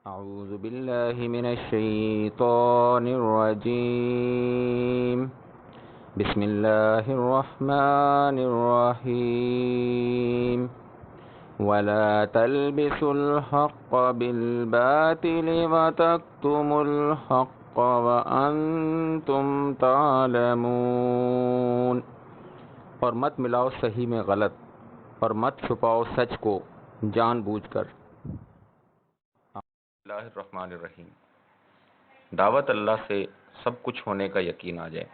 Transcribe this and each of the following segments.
أعوذ بالله من الشيطان الرجيم بسم الله الرحمن الرحيم ولا تلبسوا الحق بالباطل وتكتموا الحق وأنتم تعلمون اور مت ملاؤ صحیح میں غلط اور مت چھپاؤ سچ کو جان بوجھ کر۔ اللہ الرحمن الرحیم۔ دعوت اللہ سے سب کچھ ہونے کا یقین آ جائے۔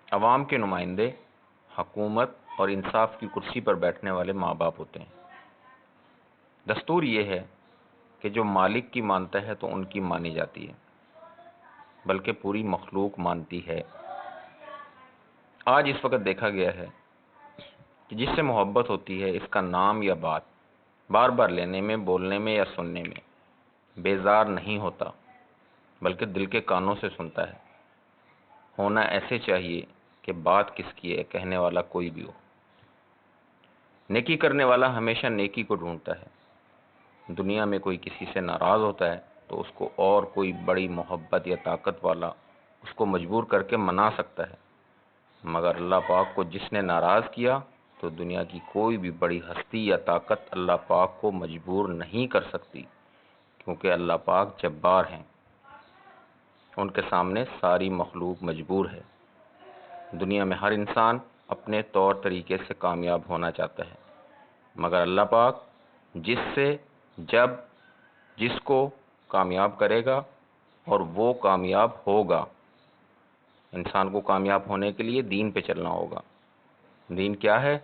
عوام کے نمائندے حکومت اور انصاف کی کرسی پر بیٹھنے والے ماں باپ ہوتے ہیں۔ دستور یہ ہے کہ جو مالک کی مانتا ہے تو ان کی مانی جاتی ہے، بلکہ پوری مخلوق مانتی ہے۔ آج اس وقت دیکھا گیا ہے کہ جس سے محبت ہوتی ہے اس کا نام یا بات بار بار لینے میں، بولنے میں یا سننے میں بیزار نہیں ہوتا، بلکہ دل کے کانوں سے سنتا ہے۔ ہونا ایسے چاہیے کہ بات کس کی ہے، کہنے والا کوئی بھی ہو۔ نیکی کرنے والا ہمیشہ نیکی کو ڈھونڈتا ہے۔ دنیا میں کوئی کسی سے ناراض ہوتا ہے تو اس کو اور کوئی بڑی محبت یا طاقت والا اس کو مجبور کر کے منا سکتا ہے، مگر اللہ پاک کو جس نے ناراض کیا تو دنیا کی کوئی بھی بڑی ہستی یا طاقت اللہ پاک کو مجبور نہیں کر سکتی، کیونکہ اللہ پاک جبار ہیں، ان کے سامنے ساری مخلوق مجبور ہے۔ دنیا میں ہر انسان اپنے طور طریقے سے کامیاب ہونا چاہتا ہے، مگر اللہ پاک جس سے جب جس کو کامیاب کرے گا اور وہ کامیاب ہوگا۔ انسان کو کامیاب ہونے کے لیے دین پہ چلنا ہوگا۔ دین کیا ہے؟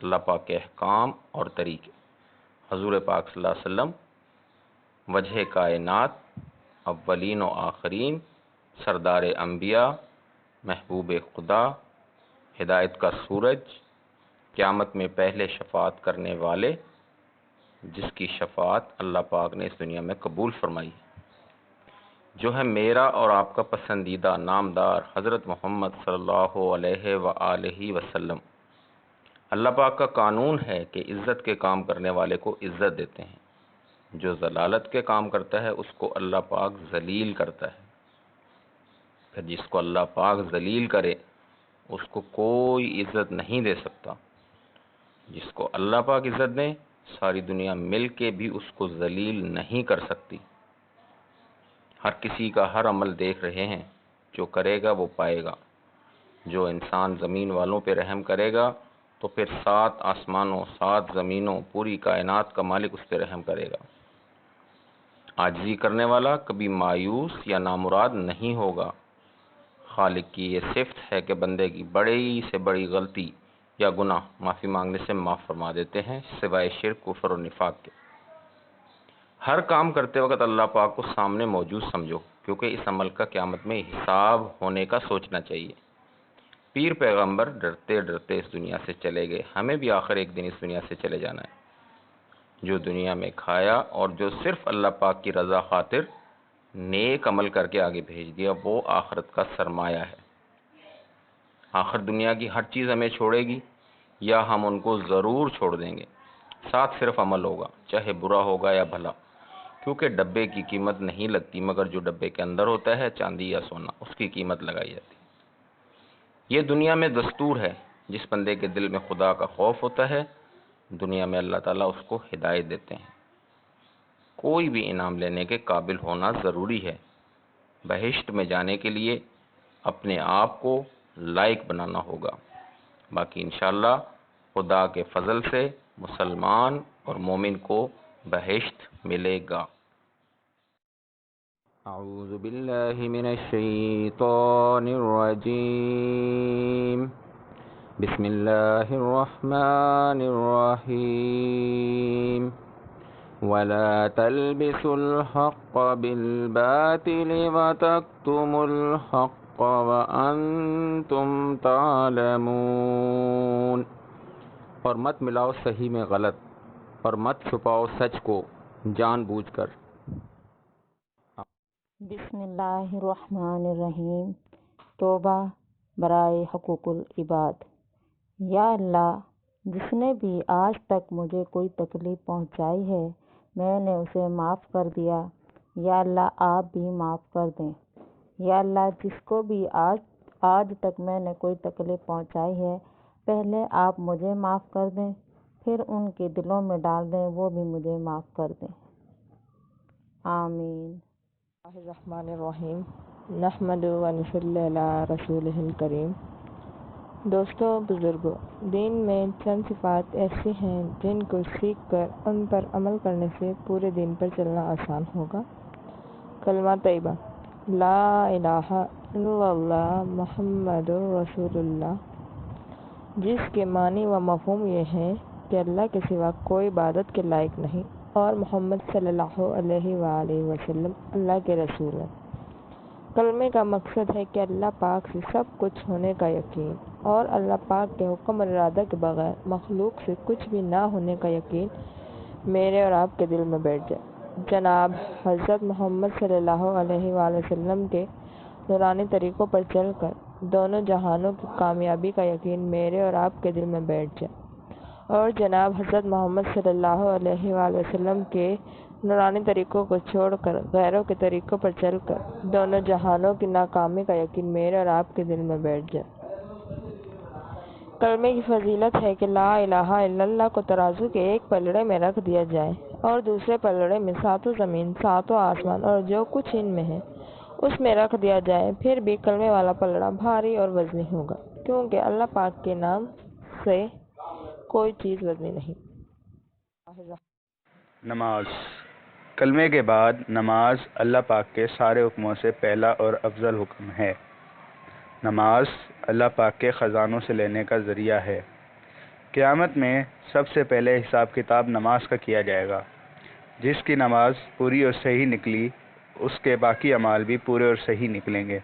اللہ پاک کے احکام اور طریقے۔ حضور پاک صلی اللہ علیہ وسلم وجہ کائنات، اولین و آخرین، سردار انبیاء، محبوب خدا، ہدایت کا سورج، قیامت میں پہلے شفاعت کرنے والے، جس کی شفاعت اللہ پاک نے اس دنیا میں قبول فرمائی، جو ہے میرا اور آپ کا پسندیدہ نامدار حضرت محمد صلی اللہ علیہ وآلہ وسلم۔ اللہ پاک کا قانون ہے کہ عزت کے کام کرنے والے کو عزت دیتے ہیں، جو ذلالت کے کام کرتا ہے اس کو اللہ پاک ذلیل کرتا ہے۔ پھر جس کو اللہ پاک ذلیل کرے اس کو کوئی عزت نہیں دے سکتا۔ جس کو اللہ پاک عزت دے ساری دنیا مل کے بھی اس کو ذلیل نہیں کر سکتی۔ ہر کسی کا ہر عمل دیکھ رہے ہیں، جو کرے گا وہ پائے گا۔ جو انسان زمین والوں پہ رحم کرے گا تو پھر 7 آسمانوں، 7 زمینوں، پوری کائنات کا مالک اس پہ رحم کرے گا۔ عاجزی کرنے والا کبھی مایوس یا نامراد نہیں ہوگا۔ خالق کی یہ صفت ہے کہ بندے کی بڑی سے بڑی غلطی یا گناہ معافی مانگنے سے معاف فرما دیتے ہیں، سوائے شرک، کفر اور نفاق کے۔ ہر کام کرتے وقت اللہ پاک کو سامنے موجود سمجھو، کیونکہ اس عمل کا قیامت میں حساب ہونے کا سوچنا چاہیے۔ پیر پیغمبر ڈرتے ڈرتے اس دنیا سے چلے گئے، ہمیں بھی آخر ایک دن اس دنیا سے چلے جانا ہے۔ جو دنیا میں کھایا اور جو صرف اللہ پاک کی رضا خاطر نیک عمل کر کے آگے بھیج دیا، وہ آخرت کا سرمایہ ہے۔ آخر دنیا کی ہر چیز ہمیں چھوڑے گی یا ہم ان کو ضرور چھوڑ دیں گے، ساتھ صرف عمل ہوگا، چاہے برا ہوگا یا بھلا، کیونکہ ڈبے کی قیمت نہیں لگتی، مگر جو ڈبے کے اندر ہوتا ہے، چاندی یا سونا، اس کی قیمت لگائی جاتی ہے۔ یہ دنیا میں دستور ہے، جس بندے کے دل میں خدا کا خوف ہوتا ہے، دنیا میں اللہ تعالیٰ اس کو ہدایت دیتے ہیں۔ کوئی بھی انعام لینے کے قابل ہونا ضروری ہے۔ بہشت میں جانے کے لیے اپنے آپ کو لائق بنانا ہوگا، باقی انشاءاللہ خدا کے فضل سے مسلمان اور مومن کو بہشت ملے گا۔ اعوذ باللہ من الشیطان الرجیم بسم اللہ الرحمن الرحیم ولا تلبسوا الحق بالباطل وتكتموا الحق وانتم تعلمون اور مت ملاؤ صحیح میں غلط اور مت چھپاؤ سچ کو جان بوجھ کر۔ بسم اللہ الرحمن الرحیم۔ توبہ برائے حقوق العباد۔ یا اللہ، جس نے بھی آج تک مجھے کوئی تکلیف پہنچائی ہے میں نے اسے معاف کر دیا۔ یا اللہ آپ بھی معاف کر دیں۔ یا اللہ جس کو بھی آج تک میں نے کوئی تکلیف پہنچائی ہے، پہلے آپ مجھے معاف کر دیں، پھر ان کے دلوں میں ڈال دیں، وہ بھی مجھے معاف کر دیں۔ آمین۔ اللہ الرحمن الرحیم، نحمدہ و نصلی علی رسولہ الکریم۔ دوستوں، بزرگوں، دین میں چند صفات ایسی ہیں جن کو سیکھ کر ان پر عمل کرنے سے پورے دین پر چلنا آسان ہوگا۔ کلمہ طیبہ، لا الہ الا اللہ محمد رسول اللہ، جس کے معنی و مفہوم یہ ہے کہ اللہ کے سوا کوئی عبادت کے لائق نہیں اور محمد صلی اللہ علیہ وآلہ وسلم اللہ کے رسول ہیں۔ کلمے کا مقصد ہے کہ اللہ پاک سے سب کچھ ہونے کا یقین اور اللہ پاک کے حکم اور ارادہ کے بغیر مخلوق سے کچھ بھی نہ ہونے کا یقین میرے اور آپ کے دل میں بیٹھ جائے۔ جناب حضرت محمد صلی اللہ علیہ وآلہ وسلم کے نورانی طریقوں پر چل کر دونوں جہانوں کی کامیابی کا یقین میرے اور آپ کے دل میں بیٹھ جائے، اور جناب حضرت محمد صلی اللہ علیہ وآلہ وسلم کے نورانی طریقوں کو چھوڑ کر غیروں کے طریقوں پر چل کر دونوں جہانوں کی ناکامی کا یقین میرے اور آپ کے دل میں بیٹھ جائے۔ کلمے کی فضیلت ہے کہ لا الہ الا اللہ کو ترازو کے ایک پلڑے میں رکھ دیا جائے اور دوسرے پلڑے میں ساتوں زمین، ساتوں آسمان اور جو کچھ ان میں ہے اس میں رکھ دیا جائے، پھر بھی کلمے والا پلڑا بھاری اور وزنی ہوگا، کیونکہ اللہ پاک کے نام سے کوئی چیز وزنی نہیں۔ نماز۔ کلمے کے بعد نماز اللہ پاک کے سارے حکموں سے پہلا اور افضل حکم ہے۔ نماز اللہ پاک کے خزانوں سے لینے کا ذریعہ ہے۔ قیامت میں سب سے پہلے حساب کتاب نماز کا کیا جائے گا۔ جس کی نماز پوری اور صحیح نکلی، اس کے باقی اعمال بھی پورے اور صحیح نکلیں گے۔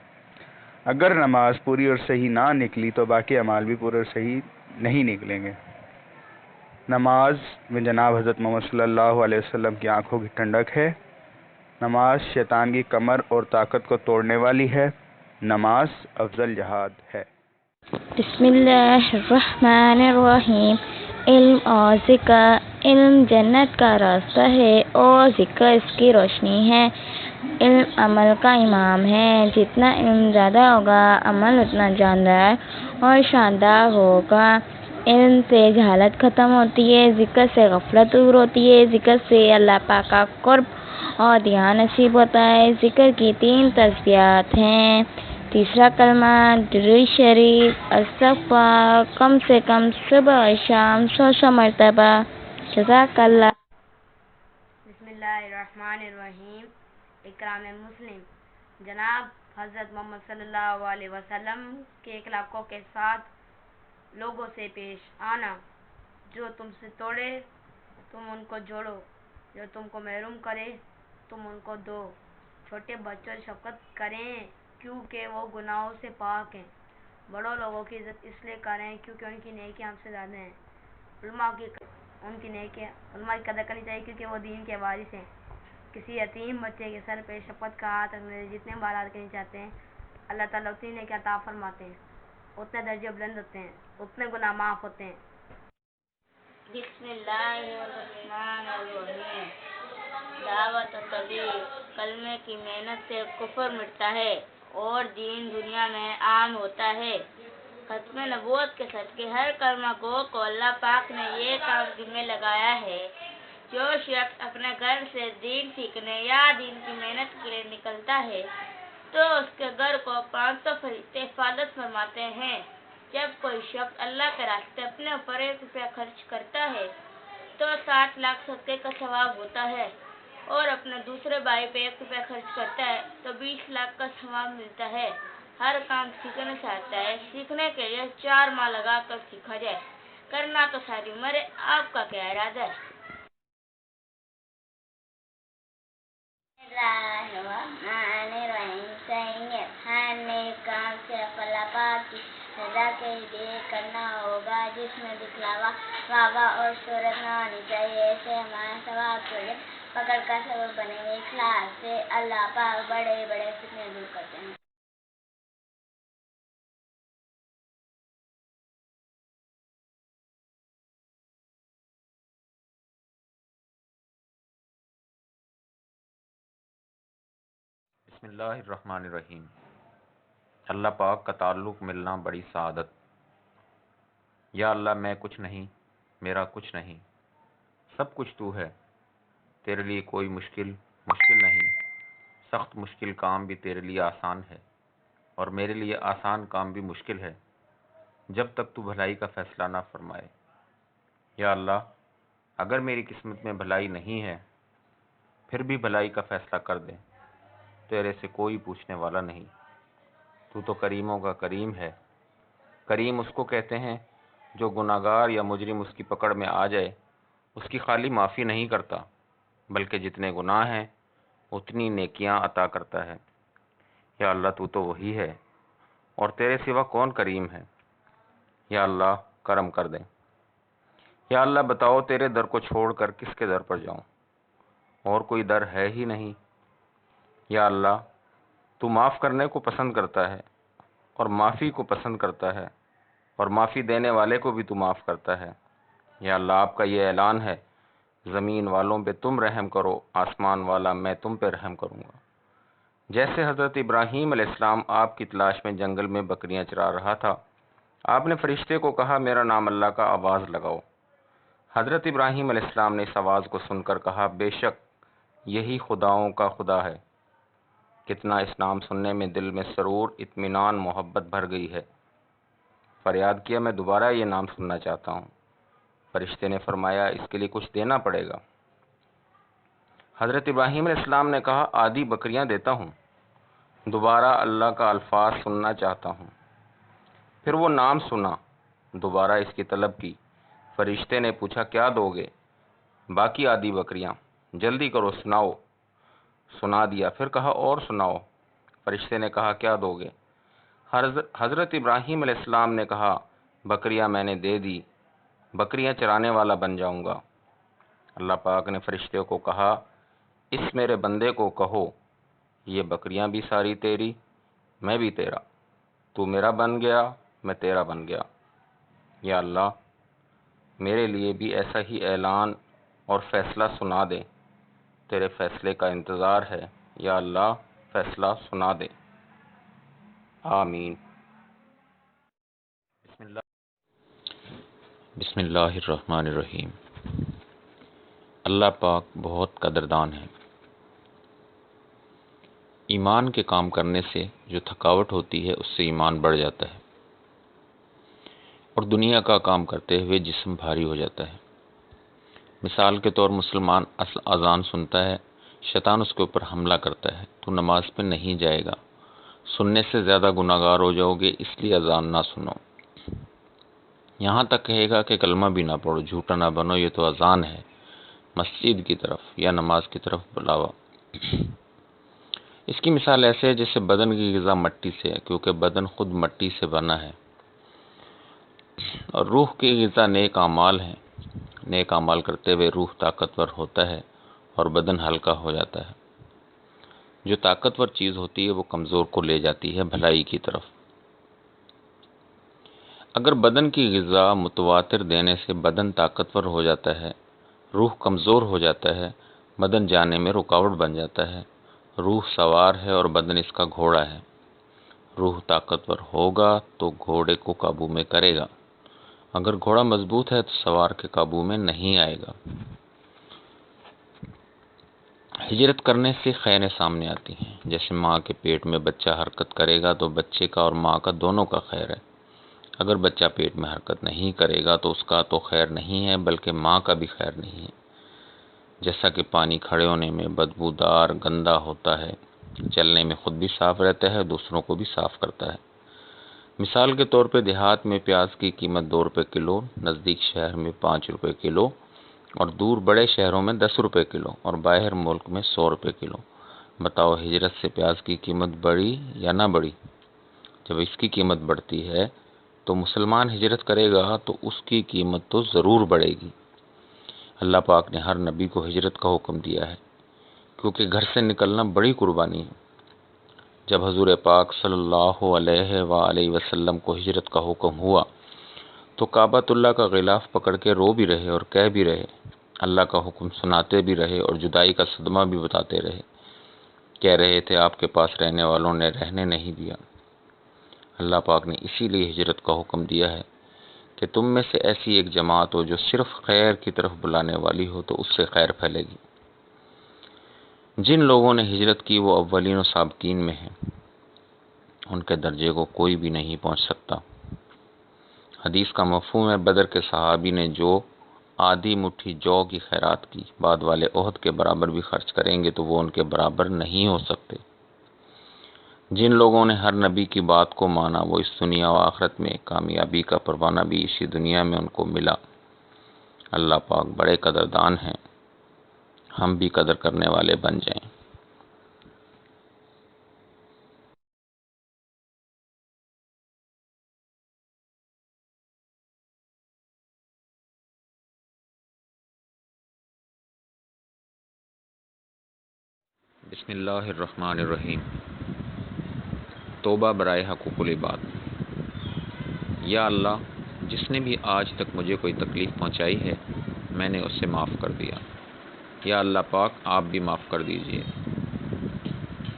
اگر نماز پوری اور صحیح نہ نکلی تو باقی اعمال بھی پورے اور صحیح نہیں نکلیں گے۔ نماز میں جناب حضرت محمد صلی اللہ علیہ وسلم کی آنکھوں کی ٹھنڈک ہے۔ نماز شیطان کی کمر اور طاقت کو توڑنے والی ہے۔ نماز افضل جہاد ہے۔ بسم اللہ الرحمن الرحیم۔ علم اور ذکر۔ علم جنت کا راستہ ہے اور ذکر اس کی روشنی ہے۔ علم عمل کا امام ہے۔ جتنا علم زیادہ ہوگا، عمل اتنا جاندار اور شاندار ہوگا۔ علم سے جہالت ختم ہوتی ہے، ذکر سے غفلت دور ہوتی ہے، ذکر سے اللہ پاک کا قرب اور دھیان نصیب ہوتا ہے۔ ذکر کی 3 تزکیات ہیں۔ تیسرا کلمہ درود شریف، استغفار، کم سے کم صبح اور شام 100 مرتبہ۔ جزاک اللہ۔ بسم اللہ الرحمن الرحیم۔ اکرام مسلم۔ جناب حضرت محمد صلی اللہ علیہ وسلم کے اخلاقوں کے ساتھ لوگوں سے پیش آنا۔ جو تم سے توڑے تم ان کو جوڑو، جو تم کو محروم کرے تم ان کو دو۔ چھوٹے بچوں سے شفقت کریں کیونکہ وہ گناہوں سے پاک ہیں۔ بڑوں لوگوں کی عزت اس لیے کریں کیونکہ ان کی نیکیاں ہم سے زیادہ ہیں۔ علماء کی قدر کرنی چاہیے کیونکہ وہ دین کے وارث ہیں۔ کسی یتیم بچے کے سر پہ شفقت کا ہاتھ رکھنے، جتنے بالات کرنی چاہتے ہیں اللہ تعالیٰ اتنی نیکیاں عطا فرماتے ہیں، اتنے درجے بلند ہوتے ہیں، اتنے گناہ معاف ہوتے ہیں۔ بسم اللہ الرحمن الرحیم۔ دعوت و تبلیغ۔ کلمے کی محنت سے کفر مٹتا ہے اور دین دنیا میں عام ہوتا ہے۔ ختم نبوت کے صدقے ہر کلمہ گو کو اللہ پاک نے یہ کام ذمہ لگایا ہے۔ جو شخص اپنے گھر سے دین سیکھنے یا دین کی محنت کے لیے نکلتا ہے تو اس کے گھر کو 500 فرشتے حفاظت فرماتے ہیں۔ جب کوئی شخص اللہ کے راستے اپنے اوپر 1 روپیہ خرچ کرتا ہے تو 60 لاکھ صدقے کا ثواب ہوتا ہے، اور اپنے دوسرے بھائی پہ 1 روپیہ خرچ کرتا ہے تو 20 لاکھ کا ثواب ملتا ہے۔ ہر کام سیکھنے سے آتا ہے، سیکھنے کے لیے 4 ماہ لگا کر سیکھا جائے، کرنا تو ساری عمر ہے۔ آپ کا کیا ارادہ ہے؟ ہر نیک کام صرف اللہ پاک کی رضا کے لیے کرنا ہوگا، جس میں دکھلاوا، واہ اور شہرت نہ ہونی چاہیے۔ ایسے ہمارا ثواب کے لیے پکڑ کا سبب بنے گے۔ اخلاص سے اللہ پاک بڑے بڑے فتنے دور کرتے ہیں۔ بسم اللہ الرحمن الرحیم۔ اللہ پاک کا تعلق ملنا بڑی سعادت۔ یا اللہ میں کچھ نہیں، میرا کچھ نہیں، سب کچھ تو ہے، تیرے لیے کوئی مشکل نہیں، سخت مشکل کام بھی تیرے لیے آسان ہے اور میرے لیے آسان کام بھی مشکل ہے جب تک تو بھلائی کا فیصلہ نہ فرمائے۔ یا اللہ اگر میری قسمت میں بھلائی نہیں ہے پھر بھی بھلائی کا فیصلہ کر دے، تیرے سے کوئی پوچھنے والا نہیں، تو تو کریموں کا کریم ہے۔ کریم اس کو کہتے ہیں جو گناہگار یا مجرم اس کی پکڑ میں آ جائے اس کی خالی معافی نہیں کرتا بلکہ جتنے گناہ ہیں اتنی نیکیاں عطا کرتا ہے۔ یا اللہ تو وہی ہے اور تیرے سوا کون کریم ہے۔ یا اللہ کرم کر دے۔ یا اللہ بتاؤ تیرے در کو چھوڑ کر کس کے در پر جاؤں، اور کوئی در ہے ہی نہیں۔ یا اللہ تو معاف کرنے کو پسند کرتا ہے اور معافی کو پسند کرتا ہے اور معافی دینے والے کو بھی تو معاف کرتا ہے۔ یا اللہ آپ کا یہ اعلان ہے زمین والوں پہ تم رحم کرو، آسمان والا میں تم پہ رحم کروں گا۔ جیسے حضرت ابراہیم علیہ السلام آپ کی تلاش میں جنگل میں بکریاں چرا رہا تھا، آپ نے فرشتے کو کہا میرا نام اللہ کا آواز لگاؤ۔ حضرت ابراہیم علیہ السلام نے اس آواز کو سن کر کہا بے شک یہی خداؤں کا خدا ہے۔ کتنا اس نام سننے میں دل میں سرور، اطمینان، محبت بھر گئی ہے۔ فریاد کیا میں دوبارہ یہ نام سننا چاہتا ہوں۔ فرشتے نے فرمایا اس کے لیے کچھ دینا پڑے گا۔ حضرت ابراہیم علیہ السلام نے کہا آدھی بکریاں دیتا ہوں، دوبارہ اللہ کا الفاظ سننا چاہتا ہوں۔ پھر وہ نام سنا، دوبارہ اس کی طلب کی۔ فرشتے نے پوچھا کیا دو گے؟ باقی آدھی بکریاں، جلدی کرو سناؤ۔ سنا دیا، پھر کہا اور سناؤ۔ فرشتے نے کہا کیا دو گے؟ حضرت ابراہیم علیہ السلام نے کہا بکریاں میں نے دے دی، بکریاں چرانے والا بن جاؤں گا۔ اللہ پاک نے فرشتے کو کہا اس میرے بندے کو کہو یہ بکریاں بھی ساری تیری، میں بھی تیرا، تو میرا بن گیا، میں تیرا بن گیا۔ یا اللہ میرے لیے بھی ایسا ہی اعلان اور فیصلہ سنا دے، تیرے فیصلے کا انتظار ہے۔ یا اللہ فیصلہ سنا دے۔ آمین۔ بسم اللہ الرحمن الرحیم۔ اللہ پاک بہت قدردان ہے۔ ایمان کے کام کرنے سے جو تھکاوٹ ہوتی ہے اس سے ایمان بڑھ جاتا ہے اور دنیا کا کام کرتے ہوئے جسم بھاری ہو جاتا ہے۔ مثال کے طور مسلمان اذان سنتا ہے، شیطان اس کے اوپر حملہ کرتا ہے تو نماز پہ نہیں جائے گا، سننے سے زیادہ گناہگار ہو جاؤ گے اس لیے اذان نہ سنو۔ یہاں تک کہے گا کہ کلمہ بھی نہ پڑھو، جھوٹا نہ بنو، یہ تو اذان ہے، مسجد کی طرف یا نماز کی طرف بلاوا۔ اس کی مثال ایسے ہے جیسے بدن کی غذا مٹی سے ہے کیونکہ بدن خود مٹی سے بنا ہے، اور روح کی غذا نیک اعمال ہیں۔ نیک اعمال کرتے ہوئے روح طاقتور ہوتا ہے اور بدن ہلکا ہو جاتا ہے۔ جو طاقتور چیز ہوتی ہے وہ کمزور کو لے جاتی ہے بھلائی کی طرف۔ اگر بدن کی غذا متواتر دینے سے بدن طاقتور ہو جاتا ہے، روح کمزور ہو جاتا ہے، بدن جانے میں رکاوٹ بن جاتا ہے۔ روح سوار ہے اور بدن اس کا گھوڑا ہے۔ روح طاقتور ہوگا تو گھوڑے کو قابو میں کرے گا، اگر گھوڑا مضبوط ہے تو سوار کے قابو میں نہیں آئے گا۔ ہجرت کرنے سے خیریں سامنے آتی ہیں، جیسے ماں کے پیٹ میں بچہ حرکت کرے گا تو بچے کا اور ماں کا دونوں کا خیر ہے۔ اگر بچہ پیٹ میں حرکت نہیں کرے گا تو اس کا تو خیر نہیں ہے بلکہ ماں کا بھی خیر نہیں ہے۔ جیسا کہ پانی کھڑے ہونے میں بدبودار گندا ہوتا ہے، چلنے میں خود بھی صاف رہتا ہے، دوسروں کو بھی صاف کرتا ہے۔ مثال کے طور پہ دیہات میں پیاز کی قیمت 2 روپے کلو، نزدیک شہر میں 5 روپے کلو اور دور بڑے شہروں میں 10 روپے کلو اور باہر ملک میں 100 روپے کلو۔ بتاؤ ہجرت سے پیاز کی قیمت بڑھی یا نہ بڑھی؟ جب اس کی قیمت بڑھتی ہے تو مسلمان ہجرت کرے گا تو اس کی قیمت تو ضرور بڑھے گی۔ اللہ پاک نے ہر نبی کو ہجرت کا حکم دیا ہے کیونکہ گھر سے نکلنا بڑی قربانی ہے۔ جب حضور پاک صلی اللہ علیہ وآلہ وسلم کو ہجرت کا حکم ہوا تو کعبۃ اللہ کا غلاف پکڑ کے رو بھی رہے اور کہہ بھی رہے، اللہ کا حکم سناتے بھی رہے اور جدائی کا صدمہ بھی بتاتے رہے کہہ رہے تھے آپ کے پاس رہنے والوں نے رہنے نہیں دیا۔ اللہ پاک نے اسی لیے ہجرت کا حکم دیا ہے کہ تم میں سے ایسی ایک جماعت ہو جو صرف خیر کی طرف بلانے والی ہو تو اس سے خیر پھیلے گی۔ جن لوگوں نے ہجرت کی وہ اولین و سابقین میں ہیں، ان کے درجے کو کوئی بھی نہیں پہنچ سکتا۔ حدیث کا مفہوم ہے بدر کے صحابی نے جو آدھی مٹھی جو کی خیرات کی، بعد والے احد کے برابر بھی خرچ کریں گے تو وہ ان کے برابر نہیں ہو سکتے۔ جن لوگوں نے ہر نبی کی بات کو مانا وہ اس دنیا و آخرت میں کامیابی کا پروانہ بھی اسی دنیا میں ان کو ملا۔ اللہ پاک بڑے قدردان ہیں، ہم بھی قدر کرنے والے بن جائیں۔ بسم اللہ الرحمن الرحیم۔ توبہ برائے حقوق العباد۔ یا اللہ، جس نے بھی آج تک مجھے کوئی تکلیف پہنچائی ہے میں نے اسے معاف کر دیا۔ یا اللہ پاک آپ بھی معاف کر دیجئے۔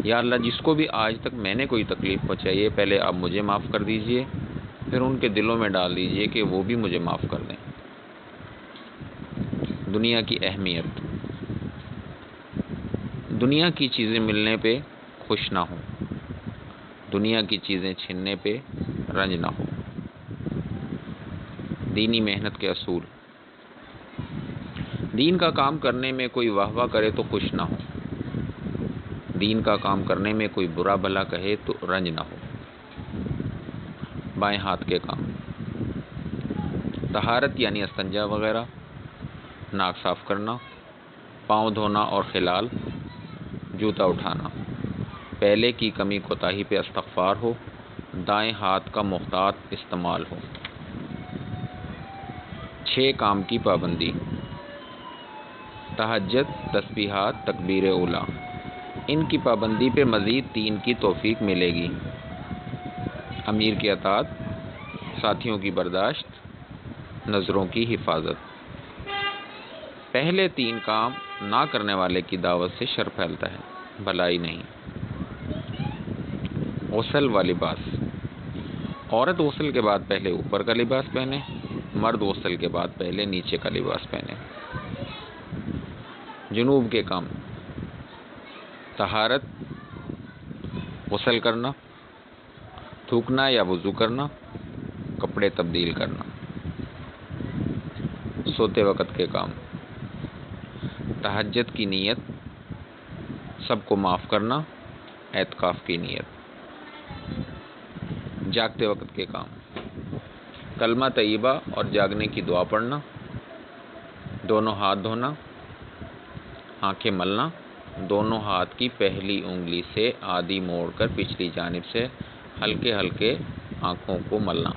یا اللہ، جس کو بھی آج تک میں نے کوئی تکلیف پہنچائی ہے پہلے آپ مجھے معاف کر دیجئے، پھر ان کے دلوں میں ڈال دیجئے کہ وہ بھی مجھے معاف کر دیں۔ دنیا کی اہمیت۔ دنیا کی چیزیں ملنے پہ خوش نہ ہوں، دنیا کی چیزیں چھننے پہ رنج نہ ہو۔ دینی محنت کے اصول۔ دین کا کام کرنے میں کوئی واہ واہ کرے تو خوش نہ ہو، دین کا کام کرنے میں کوئی برا بھلا کہے تو رنج نہ ہو۔ بائیں ہاتھ کے کام۔ طہارت یعنی استنجا وغیرہ، ناک صاف کرنا، پاؤں دھونا اور خلال، جوتا اٹھانا، پہلے کی کمی کوتاہی پہ استغفار ہو، دائیں ہاتھ کا محتاط استعمال ہو۔ 6 کام کی پابندی۔ تہجد، تسبیحات، تکبیر اولیٰ، ان کی پابندی پہ مزید 3 کی توفیق ملے گی۔ امیر کی اطاعت، ساتھیوں کی برداشت، نظروں کی حفاظت۔ پہلے 3 کام نہ کرنے والے کی دعوت سے شر پھیلتا ہے، بھلائی نہیں۔ غسل و لباس۔ عورت غسل کے بعد پہلے اوپر کا لباس پہنے، مرد غسل کے بعد پہلے نیچے کا لباس پہنے۔ جنوب کے کام۔ طہارت، غسل کرنا، تھوکنا یا وضو کرنا، کپڑے تبدیل کرنا۔ سوتے وقت کے کام۔ تہجد کی نیت، سب کو معاف کرنا، اعتکاف کی نیت۔ جاگتے وقت کے کام۔ کلمہ طیبہ اور جاگنے کی دعا پڑھنا، دونوں ہاتھ دھونا، آنکھیں ملنا، دونوں ہاتھ کی پہلی انگلی سے آدھی موڑ کر پچھلی جانب سے ہلکے ہلکے آنکھوں کو ملنا۔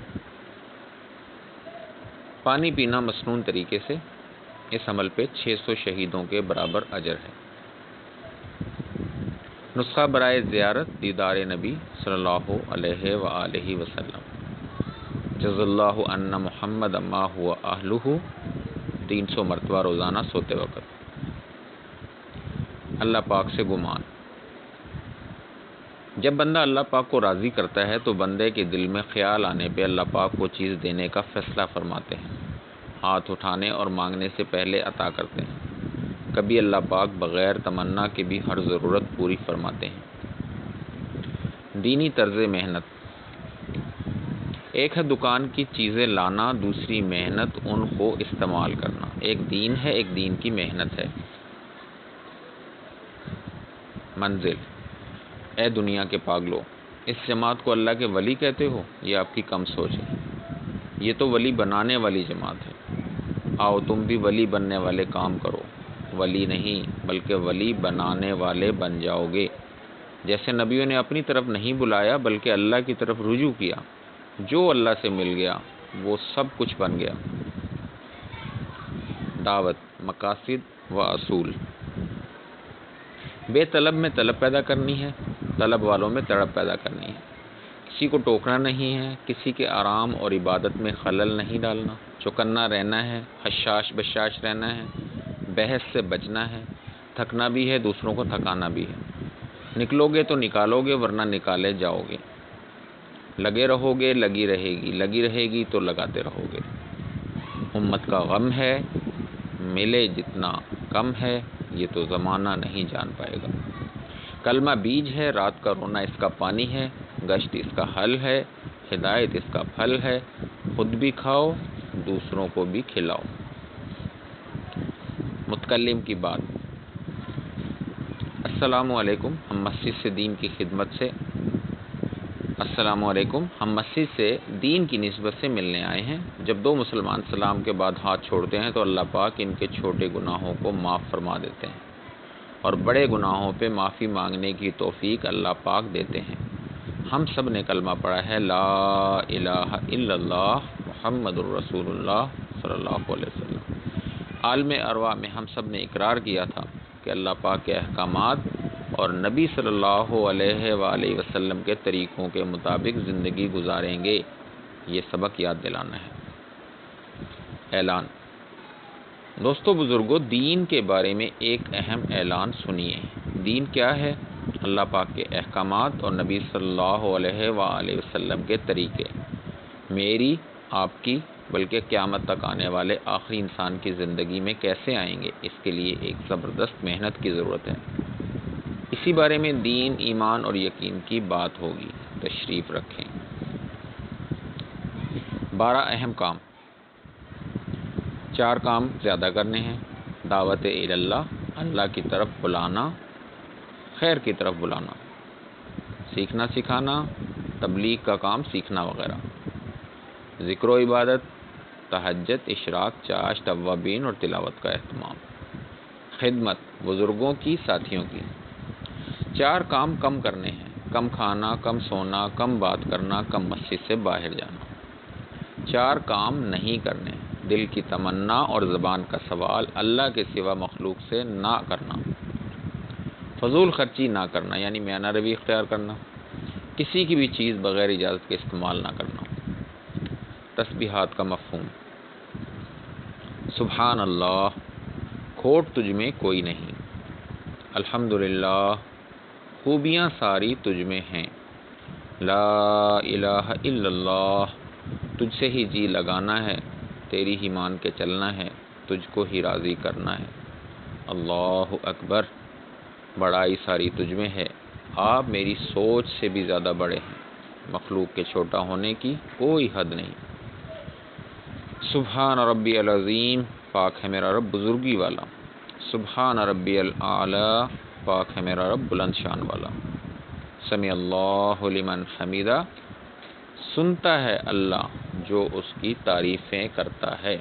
پانی پینا مسنون طریقے سے، اس عمل پہ 600 شہیدوں کے برابر اجر ہے۔ نسخہ برائے زیارت دیدار نبی صلی اللہ علیہ وآلہ وسلم۔ جزا اللہ ان محمد ما ہوا اہلہ، 300 مرتبہ روزانہ سوتے وقت۔ اللہ پاک سے گمان۔ جب بندہ اللہ پاک کو راضی کرتا ہے تو بندے کے دل میں خیال آنے پہ اللہ پاک کو چیز دینے کا فیصلہ فرماتے ہیں، ہاتھ اٹھانے اور مانگنے سے پہلے عطا کرتے ہیں۔ کبھی اللہ پاک بغیر تمنا کے بھی ہر ضرورت پوری فرماتے ہیں۔ دینی طرز محنت۔ ایک ہے دکان کی چیزیں لانا، دوسری محنت ان کو استعمال کرنا۔ ایک دین ہے، ایک دین کی محنت ہے۔ منزل۔ اے دنیا کے پاگلو، اس جماعت کو اللہ کے ولی کہتے ہو؟ یہ آپ کی کم سوچ ہے، یہ تو ولی بنانے والی جماعت ہے۔ آؤ تم بھی ولی بننے والے کام کرو، ولی نہیں بلکہ ولی بنانے والے بن جاؤ گے۔ جیسے نبیوں نے اپنی طرف نہیں بلایا بلکہ اللہ کی طرف رجوع کیا، جو اللہ سے مل گیا وہ سب کچھ بن گیا۔ دعوت، مقاصد و اصول۔ بے طلب میں طلب پیدا کرنی ہے، طلب والوں میں تڑپ پیدا کرنی ہے۔ کسی کو ٹوکنا نہیں ہے، کسی کے آرام اور عبادت میں خلل نہیں ڈالنا، چوکنا رہنا ہے، حشاش بشاش رہنا ہے، بحث سے بچنا ہے، تھکنا بھی ہے، دوسروں کو تھکانا بھی ہے۔ نکلو گے تو نکالو گے ورنہ نکالے جاؤ گے، لگے رہو گے لگی رہے گی تو لگاتے رہو گے۔ امت کا غم ہے ملے جتنا کم ہے، یہ تو زمانہ نہیں جان پائے گا۔ کلمہ بیج ہے، رات کا رونا اس کا پانی ہے، گشت اس کا حل ہے، ہدایت اس کا پھل ہے، خود بھی کھاؤ دوسروں کو بھی کھلاؤ۔ متکلم کی بات: السلام علیکم، ہم مسجد سے دین کی خدمت سے ہم مسجد سے دین کی نسبت سے ملنے آئے ہیں۔ جب دو مسلمان سلام کے بعد ہاتھ چھوڑتے ہیں تو اللہ پاک ان کے چھوٹے گناہوں کو معاف فرما دیتے ہیں اور بڑے گناہوں پہ معافی مانگنے کی توفیق اللہ پاک دیتے ہیں۔ ہم سب نے کلمہ پڑھا ہے لا الہ الا اللہ محمد الرسول اللہ صلی اللہ علیہ وسلم۔ عالم ارواح میں ہم سب نے اقرار کیا تھا کہ اللہ پاک کے احکامات اور نبی صلی اللہ علیہ وآلہ وسلم کے طریقوں کے مطابق زندگی گزاریں گے۔ یہ سبق یاد دلانا ہے۔ اعلان: دوستو بزرگوں، دین کے بارے میں ایک اہم اعلان سنیے۔ دین کیا ہے؟ اللہ پاک کے احکامات اور نبی صلی اللہ علیہ وآلہ وسلم کے طریقے میری، آپ کی، بلکہ قیامت تک آنے والے آخری انسان کی زندگی میں کیسے آئیں گے، اس کے لیے ایک زبردست محنت کی ضرورت ہے۔ اسی بارے میں دین، ایمان اور یقین کی بات ہوگی۔ تشریف رکھیں۔ 12 اہم کام، 4 کام زیادہ کرنے ہیں۔ دعوت اللہ، اللہ کی طرف بلانا، خیر کی طرف بلانا، سیکھنا سکھانا، تبلیغ کا کام سیکھنا وغیرہ، ذکر و عبادت، تہجد، اشراق، چاشت، اوابین اور تلاوت کا اہتمام، خدمت بزرگوں کی، ساتھیوں کی۔ 4 کام کم کرنے ہیں: کم کھانا، کم سونا، کم بات کرنا، کم مسجد سے باہر جانا۔ 4 کام نہیں کرنے: دل کی تمنا اور زبان کا سوال اللہ کے سوا مخلوق سے نہ کرنا، فضول خرچی نہ کرنا یعنی میانہ روی اختیار کرنا، کسی کی بھی چیز بغیر اجازت کے استعمال نہ کرنا۔ تسبیحات کا مفہوم: سبحان اللہ، کھوٹ تجھ میں کوئی نہیں، الحمدللہ، خوبیاں ساری تجھ میں ہیں، لا الہ الا اللہ، تجھ سے ہی جی لگانا ہے، تیری ہی مان کے چلنا ہے، تجھ کو ہی راضی کرنا ہے، اللہ اکبر، بڑائی ساری تجھ میں ہے، آپ میری سوچ سے بھی زیادہ بڑے ہیں، مخلوق کے چھوٹا ہونے کی کوئی حد نہیں۔ سبحان ربی العظیم، پاک ہے میرا رب بزرگی والا، سبحان ربی الاعلی، پاک ہے میرا رب بلند شان والا، سمع اللہ لمن حمیدہ، سنتا ہے اللہ جو اس کی تعریفیں کرتا ہے۔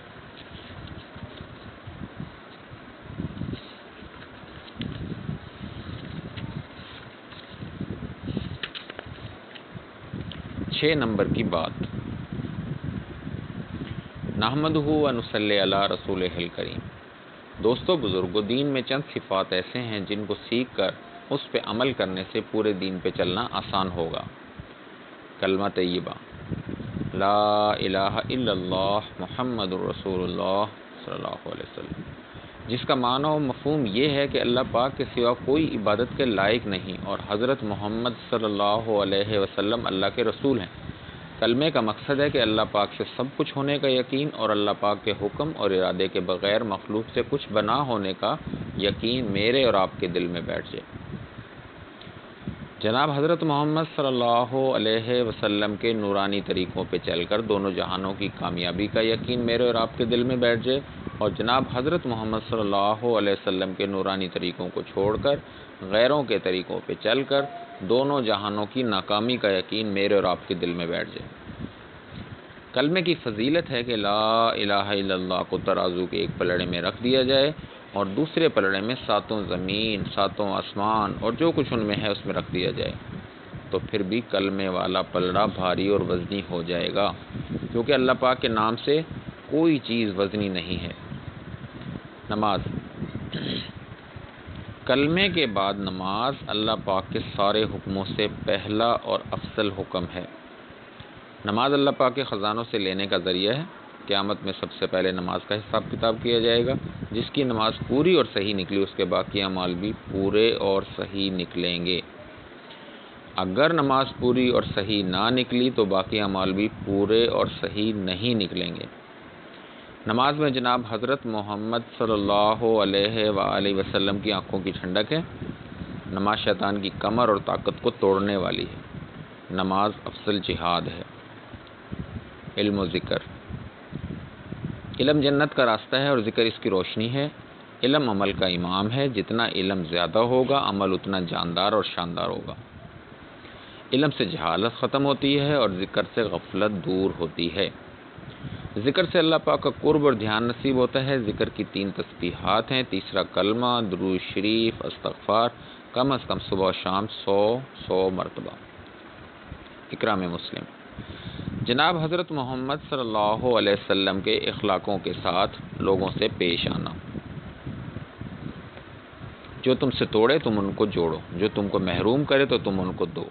چھ نمبر کی بات، نحمدہ و نصلی علی رسولہ الکریم۔ دوستو بزرگو، دین میں چند صفات ایسے ہیں جن کو سیکھ کر اس پہ عمل کرنے سے پورے دین پہ چلنا آسان ہوگا۔ کلمہ طیبہ، لا الہ الا اللہ محمد الرسول اللہ صلی اللہ علیہ وسلم، جس کا معنی و مفہوم یہ ہے کہ اللہ پاک کے سوا کوئی عبادت کے لائق نہیں اور حضرت محمد صلی اللہ علیہ وسلم اللہ کے رسول ہیں۔ کلمے کا مقصد ہے کہ اللہ پاک سے سب کچھ ہونے کا یقین اور اللہ پاک کے حکم اور ارادے کے بغیر مخلوق سے کچھ بنا ہونے کا یقین میرے اور آپ کے دل میں بیٹھ جائے۔ جناب حضرت محمد صلی اللہ علیہ وسلم کے نورانی طریقوں پہ چل کر دونوں جہانوں کی کامیابی کا یقین میرے اور آپ کے دل میں بیٹھ جائے، اور جناب حضرت محمد صلی اللہ علیہ وسلم کے نورانی طریقوں کو چھوڑ کر غیروں کے طریقوں پہ چل کر دونوں جہانوں کی ناکامی کا یقین میرے اور آپ کے دل میں بیٹھ جائے۔ کلمے کی فضیلت ہے کہ لا الہ الا اللہ کو ترازو کے ایک پلڑے میں رکھ دیا جائے اور دوسرے پلڑے میں 7 زمین، 7 آسمان اور جو کچھ ان میں ہے اس میں رکھ دیا جائے، تو پھر بھی کلمے والا پلڑا بھاری اور وزنی ہو جائے گا، کیونکہ اللہ پاک کے نام سے کوئی چیز وزنی نہیں ہے۔ نماز، کلمے کے بعد نماز اللہ پاک کے سارے حکموں سے پہلا اور افضل حکم ہے۔ نماز اللہ پاک کے خزانوں سے لینے کا ذریعہ ہے۔ قیامت میں سب سے پہلے نماز کا حساب کتاب کیا جائے گا۔ جس کی نماز پوری اور صحیح نکلی اس کے باقی اعمال بھی پورے اور صحیح نکلیں گے۔ اگر نماز پوری اور صحیح نہ نکلی تو باقی اعمال بھی پورے اور صحیح نہیں نکلیں گے۔ نماز میں جناب حضرت محمد صلی اللہ علیہ وآلہ وسلم کی آنکھوں کی ٹھنڈک ہے۔ نماز شیطان کی کمر اور طاقت کو توڑنے والی ہے۔ نماز افضل جہاد ہے۔ علم و ذکر۔ علم جنت کا راستہ ہے اور ذکر اس کی روشنی ہے۔ علم عمل کا امام ہے۔ جتنا علم زیادہ ہوگا عمل اتنا جاندار اور شاندار ہوگا۔ علم سے جہالت ختم ہوتی ہے اور ذکر سے غفلت دور ہوتی ہے۔ ذکر سے اللہ پاک کا قرب اور دھیان نصیب ہوتا ہے۔ ذکر کی 3 تسبیحات ہیں۔ تیسرا کلمہ، درود شریف، استغفار، کم از کم صبح و شام 100 مرتبہ۔ اکرام مسلم۔ جناب حضرت محمد صلی اللہ علیہ وسلم کے اخلاقوں کے ساتھ لوگوں سے پیش آنا۔ جو تم سے توڑے تم ان کو جوڑو، جو تم کو محروم کرے تو تم ان کو دو۔